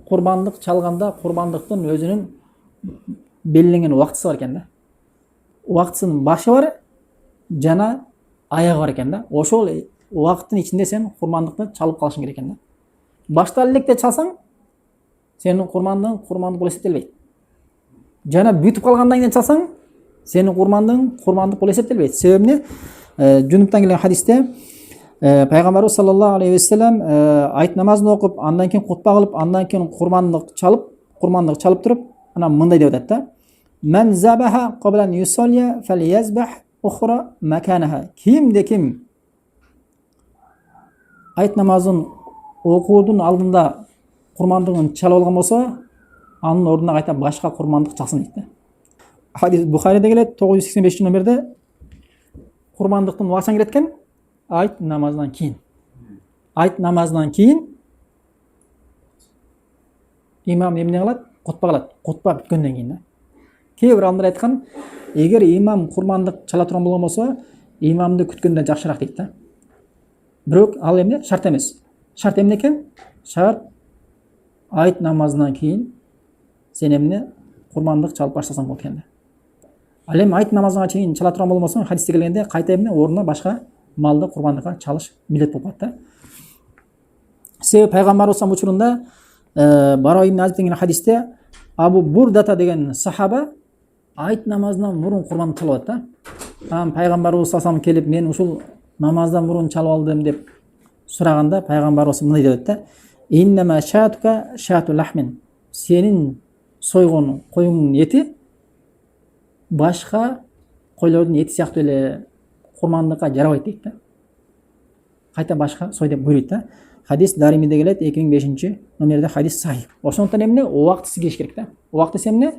курбандык чалганда курбандыктын өзүнүн белгиленген убактысы бар экен да. Убактысынын башы бар жана аягы бар экен да. Ошол убакыттын ичинде сен курбандыкты чалып калышың керек экен да. Башта электе чалсаң, сенин курбандыгың курбандык болуп эсептелбейт. Жана бүтүп калгандан кийин чалсаң, сенин курбандыгың курбандык болуп эсептелбейт. Себеби эмне? Жунуптан келген хадисте Пайгамбарыбыз саллаллаху алейхи вассалам айт намазын окуп, андан кийин кутба кылып, андан кийин курбандык чалып туруп, анан мындай деп атат да. Мен забаха qabla an yusalli falyazbah ukhra makanaha. Кимде ким айт намазын окуудун алдында курбандыгын чалып алган болсо, анын ордуна кайта башка курбандык чалсын дейт да. Хадис Бухариде келет 985 номерде. Курбандыктын убагы келет экен айт намазынан кийин. Айт намазынан кийин имам эмне кылат? Кутба кылат. Кутба бүткөндөн кийин да. Кээ бир адамдар айткан, эгер имам курбандык чала турган болгон болсо, имамды күткөндөн жакшыраак дейт да. Бирок ал эмне? Шарт эмес. Шарт эмне экен? Шарт айт намазынан кийин сен эмне? Курбандык чалып баштасаң болот экен да. Ал эми айт намазына чейин чала турган болбосоң, хадисте келгенде кайта эмне? Ордуна башка малды курбандыкка чалыш милдет болуп калат да. Себеби пайгамбарыбыз учурунда Бара ибн Азиб деген хадисте Абу Бурдата деген сахаба айт намазынан мурун курбандык чалып атат да. Анан пайгамбарыбыз салам келип, мен ушул намаздан мурун чалып алдым деп сураганда, пайгамбарыбыз мындай деп атты: "Иннама шатука шату лахмин." Сенин сойгон коюңдун эти башка койлордун эти сыяктуу эле курмандыкка жарабайт дейт да. Кайта башка сой деп буйройт да. Хадис Даримиде келет 2005 номерде хадис сахих. Ошондуктан эмне? Убактысы келиш керек да. Убактысы эмне?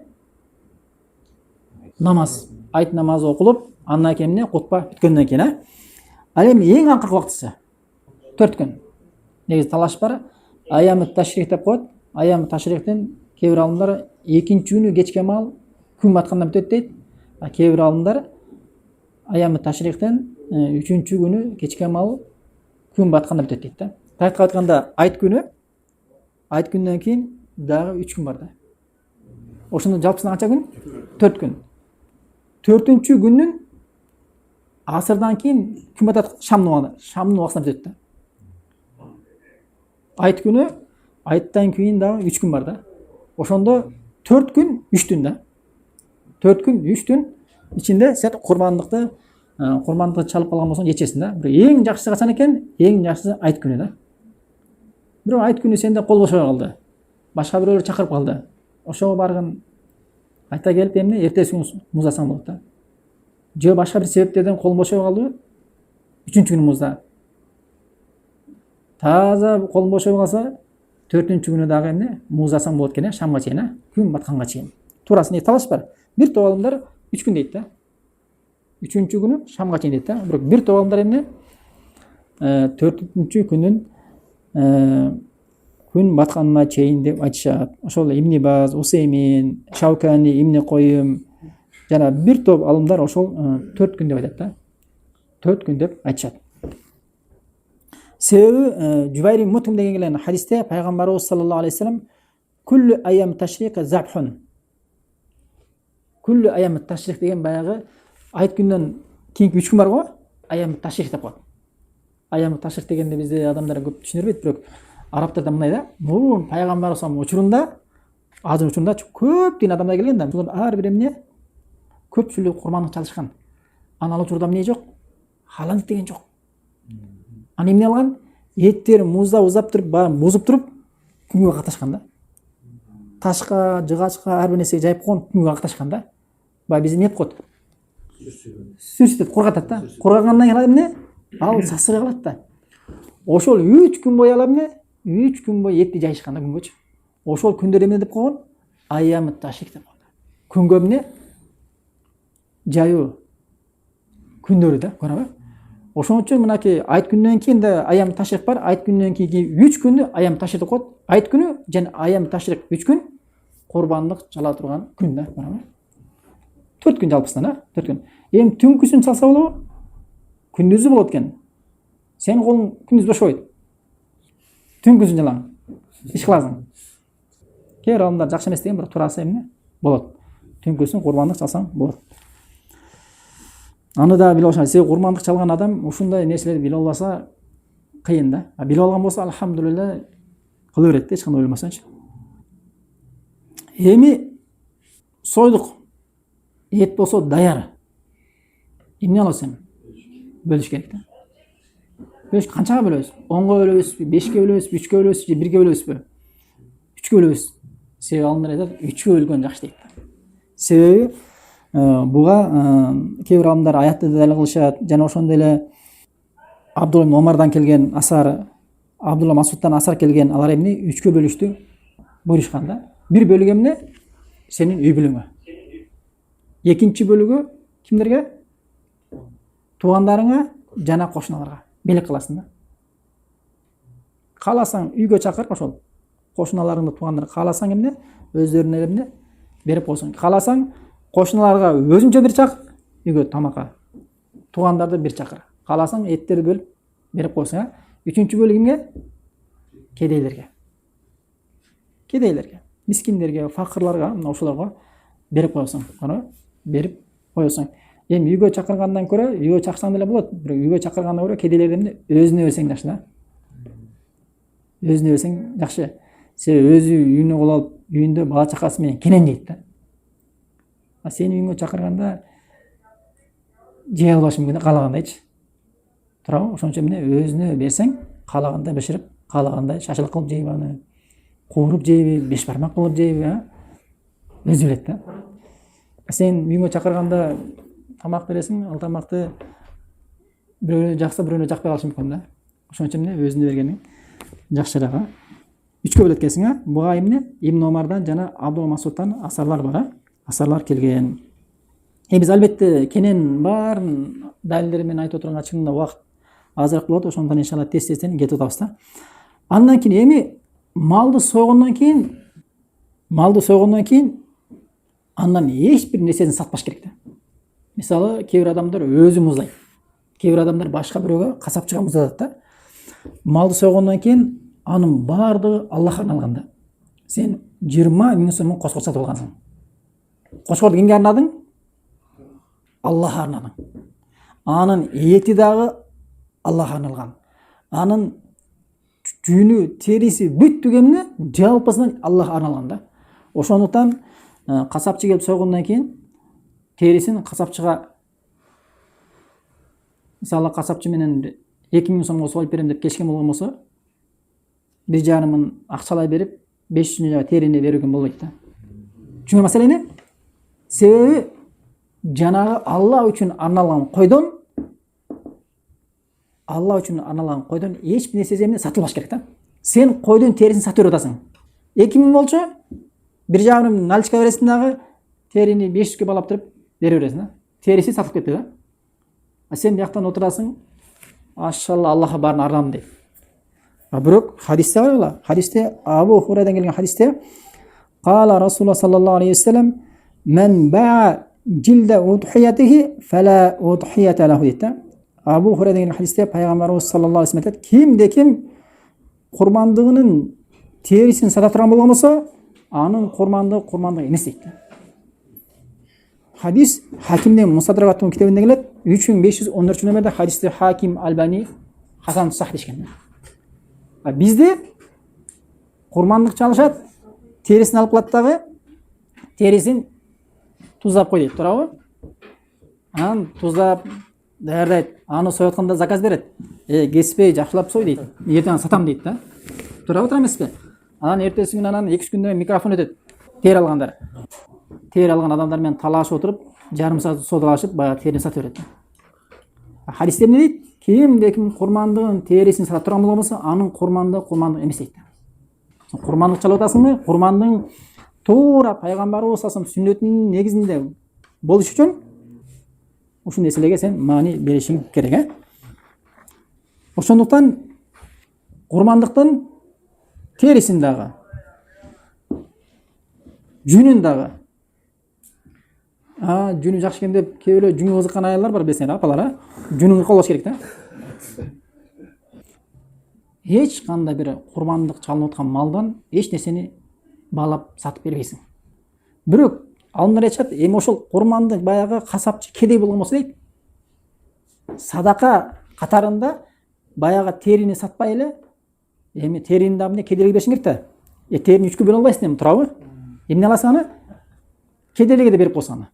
Намаз. Айт намазы окулуп, андан кийин эмне? Кутба бүткөндөн кийин, а? Ал эми эң акыркы убактысы 4 күн. Негизи талаш бар. Аямы ташрих деп коет. Аямы ташрихтен кээ бир алдымдар 2-нчи күнү кечке маал күн батканда бүтөт дейт. А кээ бир алдымдар аямы ташрихтен 3-нчү күнү кечке маал күн батканда бүтөт дейт да. Тайкка айтканда айт күндөн кийин дагы 3 күн бар да. Ошондо жалпысынан канча күн? 4 күн. 4-нчү күндүн асырдан кийин күн батат шамдын убагында бүтөт да. айт күнү, айттан кийин дагы 3 күн бар да. Ошондо 4 күн 3 түн да. 4 күн 3 түн ичинде сен курбандыкты чалып калган болсоң жечесиң да. Бирок эң жакшысы качан экен? Эң жакшысы айт күнү да. Бирок айт күнү сенде кол бошой калды. Башка бирөөлөр чакырып калды. Ошого баргын айта келип эмне эртеси күнү муздасаң болот да. Же башка бир себептерден кол бошой калдыбы? 3-күнү музда. Таза кол бошой калса 4-күнү дагы эмне муздасаң болот экен, шамга чейин, күн батканга чейин. Турасын талаш бар. Бир топ алымдар 3 күн дейт да. 3-күнү шамга чейин дейт да. Бирок бир топ алымдар эмне 4-күнүн күн батканына чейин деп айтышат. Ошол Ибн Баз, Усеймин, Шаукани, Ибн Койым жана бир топ алымдар ошол 4 күн деп айтат да. 4 күн деп айтышат. Себеби Жубайр Мутим деген келген хадисте пайгамбарыбыз саллаллаху алейхи вассалам куллу аям ташрик забхун. Куллу аям ташрик деген баягы айт күндөн кийинки 3 күн бар го, аям ташрик деп коет. Аям ташрик дегенде бизде адамдар көп түшүнөрбөйт, бирок арабтарда мындай да. Мурун пайгамбарыбыз учурунда, азыр учурунда көптөгөн адамдар келген да. Ар бир эмне көпчүлүк курмандык чалышкан. Анал учурда эмне жок? Халал деген жок. Аны эмне алган? Еттер музда узап туруп, бузуп туруп, күнгө каташкан да. Ташка, жыгачка ар бир нерсе жайып койгон, күнгө каташкан да. Бай бизде эмне коет? Сүрсүтөт, кургатат да. Кургагандан кийин эмне? Ал сасыры калат да. Ошол 3 күн бою алам эмне? 3 күн бою этти жайышкан да күнгөчү. Ошол күндөр эмне деп койгон? Аям ташик деп койгон. Күнгө эмне? Жайуу күндөрү да, көрөбү? Ошон үчүн мынакей айт күндөн кийин да аям ташрик бар. Айт күндөн кийинки 3 күндү аям ташрик деп коет. Айт күнү жана аям ташрик 3 күн курбандык чала турган күн да, көрөбү? 4 күн жалпысынан, 4 күн. Эми түнкүсүн чалса болобу? Күндүзү болот экен. Сен колуң күндүз бошойт. Түнкүсүн жалаң. Иш кыласың. Кээ бир адамдар жакшы эмес деген, бирок турасы эмне? Болот. Түнкүсүн курбандык чалсаң болот. Аны да билип алышат. Себеби курбандык чалган адам ушундай нерселерди билип албаса кыйын да. Билип алган болсо алхамдулилла кыла берет да, эч кандай ойломосончу. Эми сойдук. Эт болсо даяр. Эмне аласың? Бөлүш керек да. Бөлүш канчага бөлөбүз? 10го бөлөбүзбү, 5ке бөлөбүзбү, 3кө бөлөбүзбү, 1ке бөлөбүзбү? 3кө бөлөбүз. Себеби алымдар айтат, 3кө бөлгөн жакшы дейт. Себеби буга кээ бир адамдар аятты далил кылышат, жана ошондой эле Абдулла ибн Омардан келген асар, Абдулла Масудтан асар келген, алар эмне 3кө бөлүштү буйрушкан да. Бир бөлүгү эмне? Сенин үй бүлөңө. Экинчи бөлүгү кимдерге? Туугандарыңа жана кошуналарга белек кыласың да. Кааласаң үйгө чакыр ошол. Кошуналарыңды, туугандарыңды кааласаң эмне? Өздөрүнө эмне берип койсоң. Кааласаң кошуналарга өзүңчө бир чакыр, үйгө тамакка. Туугандарды бир чакыр. Кааласаң эттерди бөлүп берип койсоң. Үчүнчү бөлүгү кимге? Кедейлерге. Кедейлерге, мискиндерге, факырларга, мына ошолорго берип койсоң. Берип койсоң. Эми үйгө чакыргандан көрө, үйгө чакырсаң деле болот. Бирок үйгө чакыргандан көрө кедейлерди өзүнө берсең жакшы да. Өзүнө берсең жакшы. Себеби өзү үйүнө кол алып, үйүндө бала чакасы менен кенен жейт да. А сени үйүңө чакырганда жей албашы мүмкүн, каалагандайчы. Туурабы? Ошон үчүн өзүнө берсең, каалагандай беширип, каалагандай шашылык кылып жейби аны, кууруп жейби, беш бармак кылып жейби, өзү билет да. Сен үйүңө чакырганда тамак бересиң, ал тамакты бирөөнө жакса, бирөөнө жакпай калышы мүмкүн да. Ошон үчүн өзүнө бергениң жакшыраак. 3кө бөлөт экенсиң. Буга эмне? Ибн Омардан жана Абдулла Масудтан асарлар бар. Асарлар келген. Биз албетте кенен бар далилдер менен айтып отурганга чынында убакыт азыраак болот. Ошондон иншалла тез-тезден кетип атабыз да. Андан кийин эми малды сойгондон кийин андан эч бир нерсени сатпаш керек да. Мисалы, кээ бир адамдар өзү музлайт. Кээ бир адамдар башка бирөөгө, касапчыга муздатат да. Малды сойгондон кийин анын баардыгы Аллахка арналган да. Сен 20 миң сомдон кошкор сатып алгансың. Кошкорду кимге арнадың? Аллахка арнадың. Анын эти дагы Аллахка арналган. Анын жүнү, териси бүт түгемине жалпысынан Аллах арналган да. Ошондуктан касапчы келип сойгондон кийин терисин касапчыга, мисалы касапчы менен 2000 сомго союп берем деп келишкен болгон болсо, 1,5 мың акчалай берип 500 миңга терини берүүгө болбойт да. Чүнү маселени? Себеби жанагы Алла үчүн арналган койдон эч бир нерсе менен сатылбаш керек да. Сен койдун терисин сатып берип атасың. 2000 болчу, 1,5 мың наличка бересиң дагы, терини 500ге балап туруп бере бересиң да. Териси сатылып кетти да. А сен бияктан отурасың, машалла Аллахка баарын арнадым дейт. Бирок хадисте бар, хадисте Абу Хурайрадан келген хадисте, Кала Расулуллах саллаллаху алейхи вассалам, "Мен баа жилда удхиятихи фала удхията лаху" дейт. Абу Хурайрадан келген хадисте пайгамбарыбыз саллаллаху алейхи вассалам айтат, ким курмандыгынын терисин сата турган болгон болсо, анын курмандыгы эмес дейт. Hadis Hakim'de Musadraq аттуу китебинде келет. 3514 номерде хадисте Хаким Албани Хасан Сах дешкен. Бизде курмандык чалышат, терисин алып калат дагы, терисин тузап кой дейт, туурабы? Анан тузап даярдайт, аны соютканда заказ берет. Кеспей жакшылап сой дейт. Эртең сатам дейт да. Туурабы, туура эмеспи? Анан эртеси күнү анан 2-3 күндө микрофон өтөт. Тер алгандар. Тер алган адамдар менен талашып отуруп, жарым саат содалашып, баягы терини сатып берет. Хадисте эмне дейт? Ким курмандыгын терисин сатып турган болсо, анын курмандыгы эмес дейт. Курмандык чалып атасыңбы? Курмандыгын туура пайгамбарыбыз салам сүннөтүнүн негизинде болуш үчүн ушул нерселерге сен маани беришиң керек, Ошондуктан курмандыктын терисин дагы, жүнүн дагы, жүнү жакшы экен деп кээ бирөө жүнү кызыккан аялдар бар, билесиңер, апалар, жүнүн колош керек да. Эч кандай бир курмандык чалынып аткан малдан эч нерсени баалап сатып бербейсиң. Бирок алымдар айтышат, эми ошол курмандык баягы касапчы кедей болгон болсо дейт, садака катарында баягы терини сатпай эле, эми терини да эмне кедейлерге беришиң керек да. Терини 3-кө бөлө албайсың эми, туурабы? Эмне аласың аны? Кедейлерге да берип койсоң аны.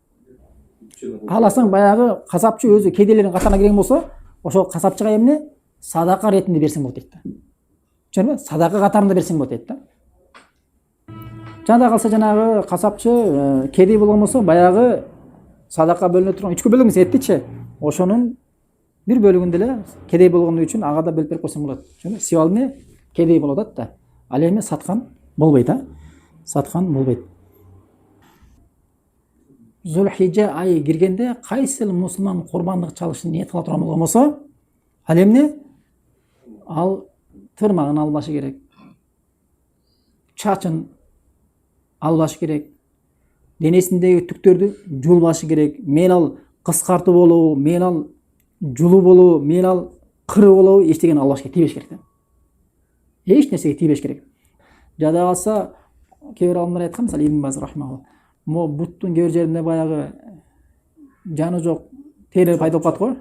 Аласаң баягы касапчы өзү кедейлердин катарына кирген болсо, ошол касапчыга эмне садака ретинде берсең болот дейт да. Түшүнүңбү? Садака катарында берсең болот дейт да. Жада калса жанагы касапчы кедей болгон болсо, баягы садака бөлүнө турган 3-кө бөлүнгөн этичи, ошонун бир бөлүгүндө эле кедей болгону үчүн ага да бөлүп берип койсоң болот. Түшүнүңбү? Сибалме кедей болот да. Ал эми саткан болбойт, Саткан болбойт. Зулхижа айы киргенде кайсыл мусулман курмандык чалышын ниет кыла турган болгон болсо, ал эмне? Ал тырмагын албашы керек. Чачын албашы керек. Денесиндеги түктөрдү жулбашы керек. Мейли ал кыскартуу болобу, мейли ал жулуу болобу, мейли ал кыры болобу, эчтеген албаш керек, тийбеш керек да. Эч нерсеге тийбеш керек. Жада калса кээ бир адамдар айткан, мисалы Ибн Баз рахимахуллах, мо буттун кээ бир жеринде баягы жаны жок тери пайда болуп калат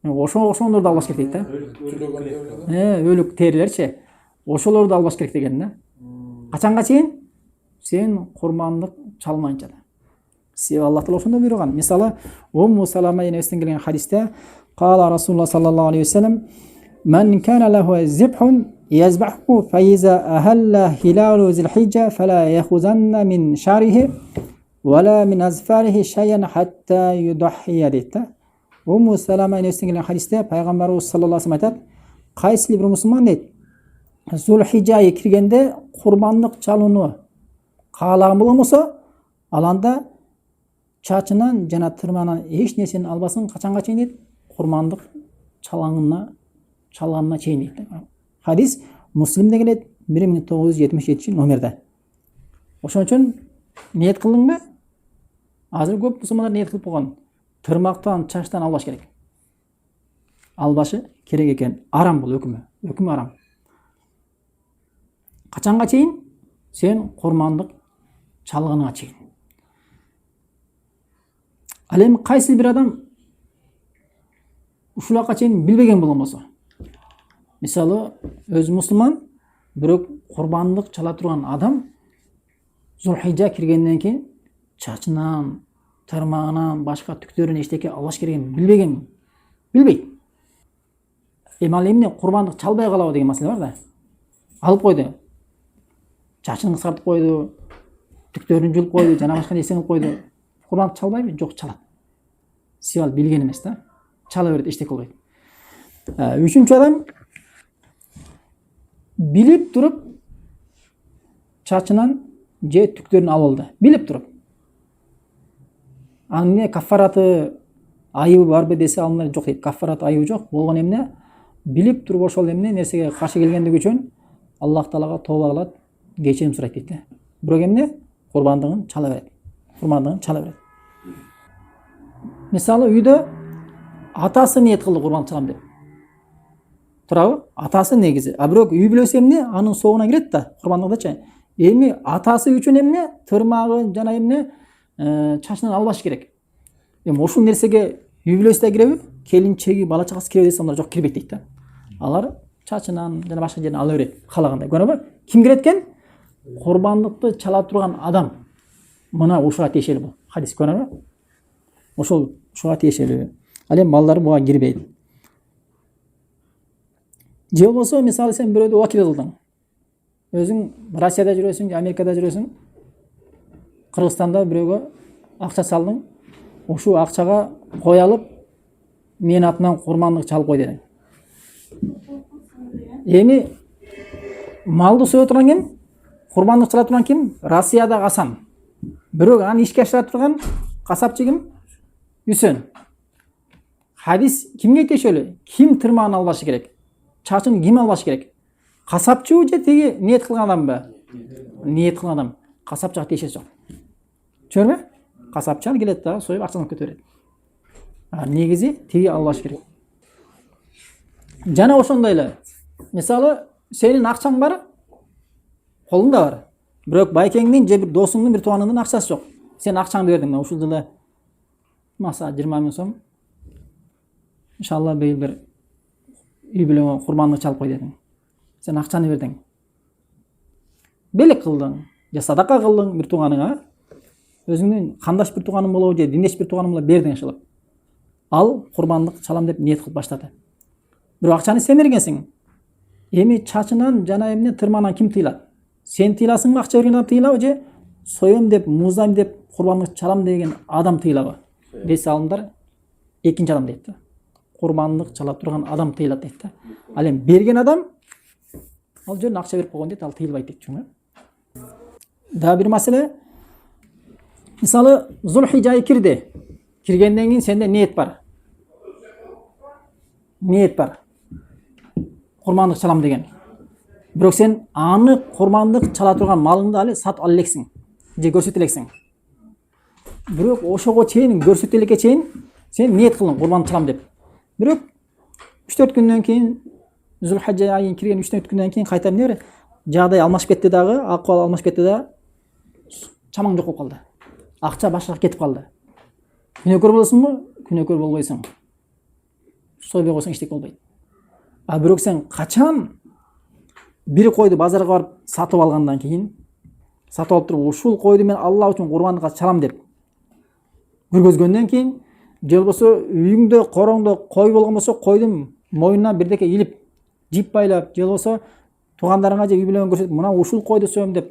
го, ошондорду албаш керек дейт да. Өлүк терилерчи, ошолорду албаш керек деген да. Качанга чейин? Сен курмандык чалмайынча да. Себеби Аллах Таала ошондо буйруган. Мисалы, Умму Салама энебизден келген хадисте, Кала Расулуллах саллаллаху алейхи вассалам, "Мен кана лаху зибхун yazbahu fa iza ahalla hilalu zilhijja fala yakhuzanna min sharihi wala min azfarihi shay'an hatta yudahhiya" deydi. Ummu Salama enesinden gelen hadiste Peygamberimiz sallallahu aleyhi ve sellem aytat, kaysi bir musulman deydi, Zulhijja'ya kirgende kurbanlık çalını kaalagан болгон болсо, аланда чачынан жана тырманан эч нерсени албасын, качанга чейин дейт? Курмандык чалганына чейин дейт. Hadis Müslim'de келет 1977 номерде. Ошон үчүн ниет кылдыңбы? Азыр көп мусулмандар ниет кылып койгон. Тырмактан, чачтан албаш керек. Албашы керек экен. Арам бул өкүмү арам. Качанга чейин? Сен курмандык чалганыңа чейин. Ал эми кайсы бир адам ушулакка чейин билбеген болгон болсо, мисалы, өзү мусулман, бирок курбандык чала турган адам Зулхижа киргенден кийин чачынан, тырмагынан башка түктөрүнө эчтеке албаш керегин билбейт. Ал эмне курбандык чалбай калабы деген маселе бар да. Алып койду. Чачын кыскартып койду, түктөрүн жулуп койду, жана башка нерсени кылып койду. Курбандык чалбайбы? Жок, чалат. Себеби ал билген эмес да. Чала берет, эчтеке болбойт. Үчүнчү адам билип туруп чачынан же түктөрүн алып алды. Билип туруп. Анын кафараты айыбы барбы десе, алар жок дейт. Кафараты айыбы жок. Болгон эмне? Билип туруп ошол эмне нерсеге каршы келгендиги үчүн Аллах Таалага тооба кылат, кечирим сурайт дейт. Бирок эмне? Курбандыгын чала берет. Курбандыгын чала берет. Мисалы үйдө атасы ниет кылды курбандык чалам деп. Турабы? Атасы негизи. А бирок үй бүлөсү эмне? Анын соогуна кирет да, курбандыгдачы. Эми атасы үчүн эмне? Тырмагы жана эмне? Чачынан албаш керек. Эми ошол нерсеге үй бүлөсү да киреби? Келинчеги, бала чагасы киреби десе, алар жок, кирбейт дейт да. Алар чачынан жана башка жерден ала берет, каалагандай. Көрөбү? Ким кирет экен? Курбандыкты чала турган адам. Мына ушуга тиешелүү бул хадис, көрөбү? Ушуга тиешелүү. Ал эми балдары буга кирбейт. Же болбосо, мисалы сен бирөөдү вакил кылдың. Өзүң Россияда жүрөсүң, же Америкада жүрөсүң. Кыргызстанда бирөөгө акча салдың. Ушул акчага кой алып, мен атынан курбандык чалып кой деди. Эми малды соя турган ким? Курбандык чала турган ким? Россиядагы Асан. Бирок аны ишке ашыра турган касапчы ким? Үсөн. Хадис кимге тиешелүү? Ким тырмагын албашы керек? Чачын ким албашы керек? Касапчы же теги ниет кылган адамбы? Ниет кылган адам. Касапчыга тиешеси жок. Түшүнөбү? Касапчы ал келет да, союп акчаны кете берет. Негизи теги албаш керек. Жана ошондой эле. Мисалы, сенин акчаң бар, колуңда бар. Бирок байкеңдин же бир досуңдун, бир тууганыңдын акчасы жок. Сен акчаңды бердиң, ушул жылы маса 20 000 сом. Иншалла быйыл бир үй бүлөңө курбандык чалып кой дедиң. Сен акчаны бердиң. Белек кылдың, же садака кылдың бир тууганыңа. Өзүңдүн кандаш бир тууганың болобу же диндеш бир тууганың болобу бердиң ошол. Ал курбандык чалам деп ниет кылып баштады. Бирок акчаны сен бергенсиң. Эми чачынан жана эмне тырманан ким тыйлат? Сен тыйласыңбы, акча берген адам тыйлабы же соем деп, муздайм деп курбандык чалам деген адам тыйлабы? Десе алымдар экинчи адам дейт да. Курбандык чала турган адам тыйлат дейт да. Ал эми берген адам ал жөн акча берип койгон дейт, ал тыйлбайт дейт, чүңбү? Да бир маселе. Мисалы, Зулхижа кирди. Киргенден кийин сенде ниет бар. Ниет бар. Курбандык чалам деген. Бирок сен аны курбандык чала турган малыңды алы сатып ала элексиң, же көрсөтө элексиң. Бирок ошого чейин, көрсөтө элекке чейин сен ниет кылдың курбандык чалам деп. Бирок 3-4 күндөн кийин, Зулхижа айын кирген 3-4 күндөн кийин кайта эмне бер? Жагдай алмашып кетти дагы, акыбал алмашып кетти да, чамаң жок болуп калды. Акча башка кетип калды. Күнөөкөр болосуңбу? Күнөөкөр болбойсуң. Сойбой койсоң эчтеке болбойт. А бирок сен качан бир койду базарга барып сатып алгандан кийин, сатып алып туруп ушул койду мен Алла үчүн курбандыкка чалам деп көргөзгөндөн кийин, же болбосо үйүңдө, короңдо кой болгон болсо, койдун моюнуна бирдеке илип, жип байлап, же болбосо туугандарыңа же үй бүлөңө көрсөтүп, мына ушул койду соем деп,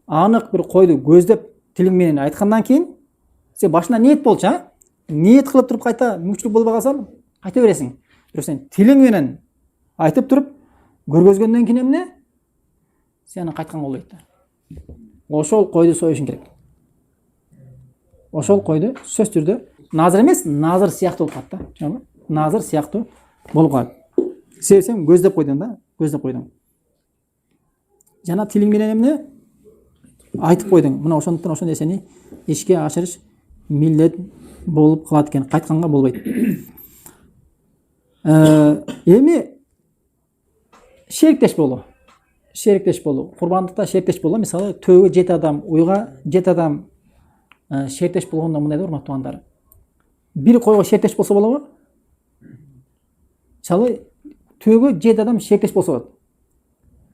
анык бир койду көздөп тилиң менен айткандан кийин, сен башында ниет болчу, ниет кылып туруп кайта мүмкүнчүлүк болбой калса, айта бересиң. Бирок сен тилиң менен айтып туруп көргөзгөндөн кийин эмне? Сен кайткан болбойт да. Ошол койду союшуң керек. Ошол койду сөз түрдө назыр эмес, назыр сыяктуу болуп калат да. Назыр сыяктуу болуп калат. Сен көздөп койдуң да, көздөп койдуң. Жана тилиң менен эмне? Айтып койдуң. Мына ошондуктан ошол нерсени ишке ашырыш милдет болуп калат экен. Кайтканга болбойт. Эми шериктеш болуу. Шериктеш болуу. Курбандыкта шериктеш болуу. Мисалы, төөгө 7 адам, уйга 7 адам шериктеш болгондо мындай да, урматтуу туугандар. Бир койго шериктеш болсо болобу? Мисалы, төөгө 7 адам шериктеш болсо болот.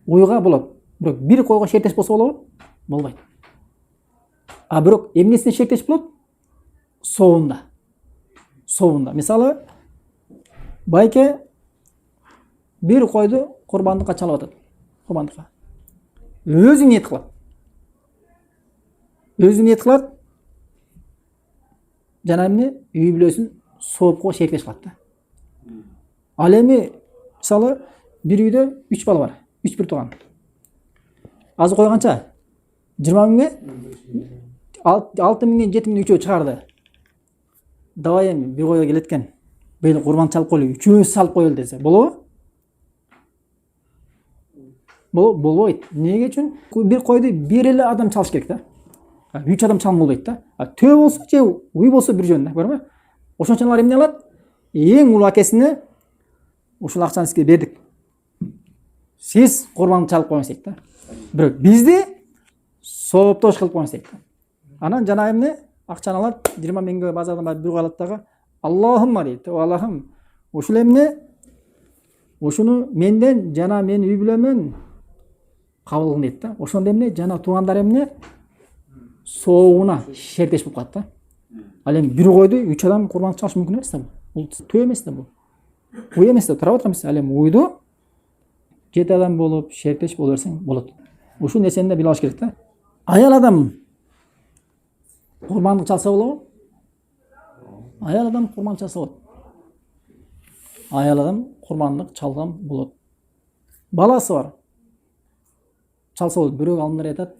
Уйга болот. Бирок бир койго шектеш болсо болобу? Болбойт. А бирок эмнесине шектеш болот? Соонда. Соонда. Мисалы, байке бир койду курбандыкка чалып атат. Курбандыкка. Өзү ниет кылат. Өзү ниет кылат. Жана эмне үй бүлөсүн соопко шектеш кылат да. Ал эми мисалы бир үйдө 3 бала бар. 3 бир тууган. Азыр кой канча? 20 миңге 6 миңден 7 миң үчөө чыгарды. Давай эми бир койго келет экен. Бели курбан чалып коелу, үчөөбүз салып коелу десе, болобу? Болбойт. Эмнеге үчүн? Бир койду бир эле адам чалыш керек да. 3 адам чалым болбойт да. Төө болсо же уй болсо бир жөн да, көрдүңбү? Ошон үчүн алар эмне кылат? Эң улуу акесине ушул акчаны сизге бердик. Сиз курбан чалып коюңуз дейт да. Бирок бизди сооптош кылып коюңуз дейт да. Анан жана эмне? Акчаны алат, 20 миңге базардан барып бир калат дагы. Аллахумма дейт. Аллахым, ушул эмне? Ушуну менден жана мен үй бүлөмөн кабыл кылгын дейт да. Ошондо эмне? Жана туугандар эмне? Соогуна шертеш болуп калат да. Ал эми бир койду 3 адам курбан чалыш мүмкүн эмес да бул. Бул төө эмес да бул. Уй эмес да, тарап атырмыз. Ал эми уйду 7 адам болуп шертеш боло берсең болот. Ушул нерсени да билип алыш керек да. Аял адам курбандык чалса болобу? Аял адам курбан чалса болот. Аял адам курбандык чалган болот. Баласы бар. Чалса болот. Бирок алдындар айтат,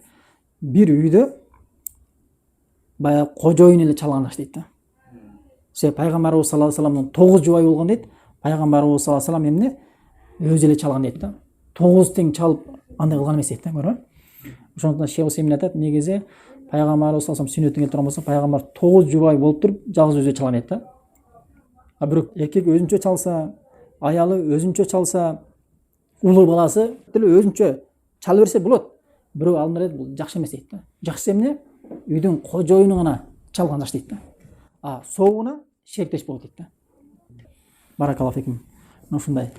бир үйдө бая кожоюн эле чалгандаш дейт да. Себеби пайгамбарыбыз саллаллаху алейхи вассаламдын 9 жубайы болгон дейт. Пайгамбарыбыз саллаллаху алейхи вассалам эмне? Өзү эле чалган дейт да. 9 тең чалып андай кылган эмес дейт да, көрбү? Ошондуктан Шейх Усеймин айтат, негизи пайгамбарыбыз саллаллаху алейхи вассалам сүннөтүн келтирген болсо, пайгамбар 9 жубай болуп туруп жалгыз өзү чалган дейт да. А бирок эркек өзүнчө чалса, аялы өзүнчө чалса, улуу баласы деле өзүнчө чала берсе болот. Бирок алдындар айтат, бул жакшы эмес дейт да. Жакшысы эмне? Үйдүн кожоюну гана чалгандаш дейт да. А соогуна шектеш болот дейт да. Баракаллаху фикум. Ушундай.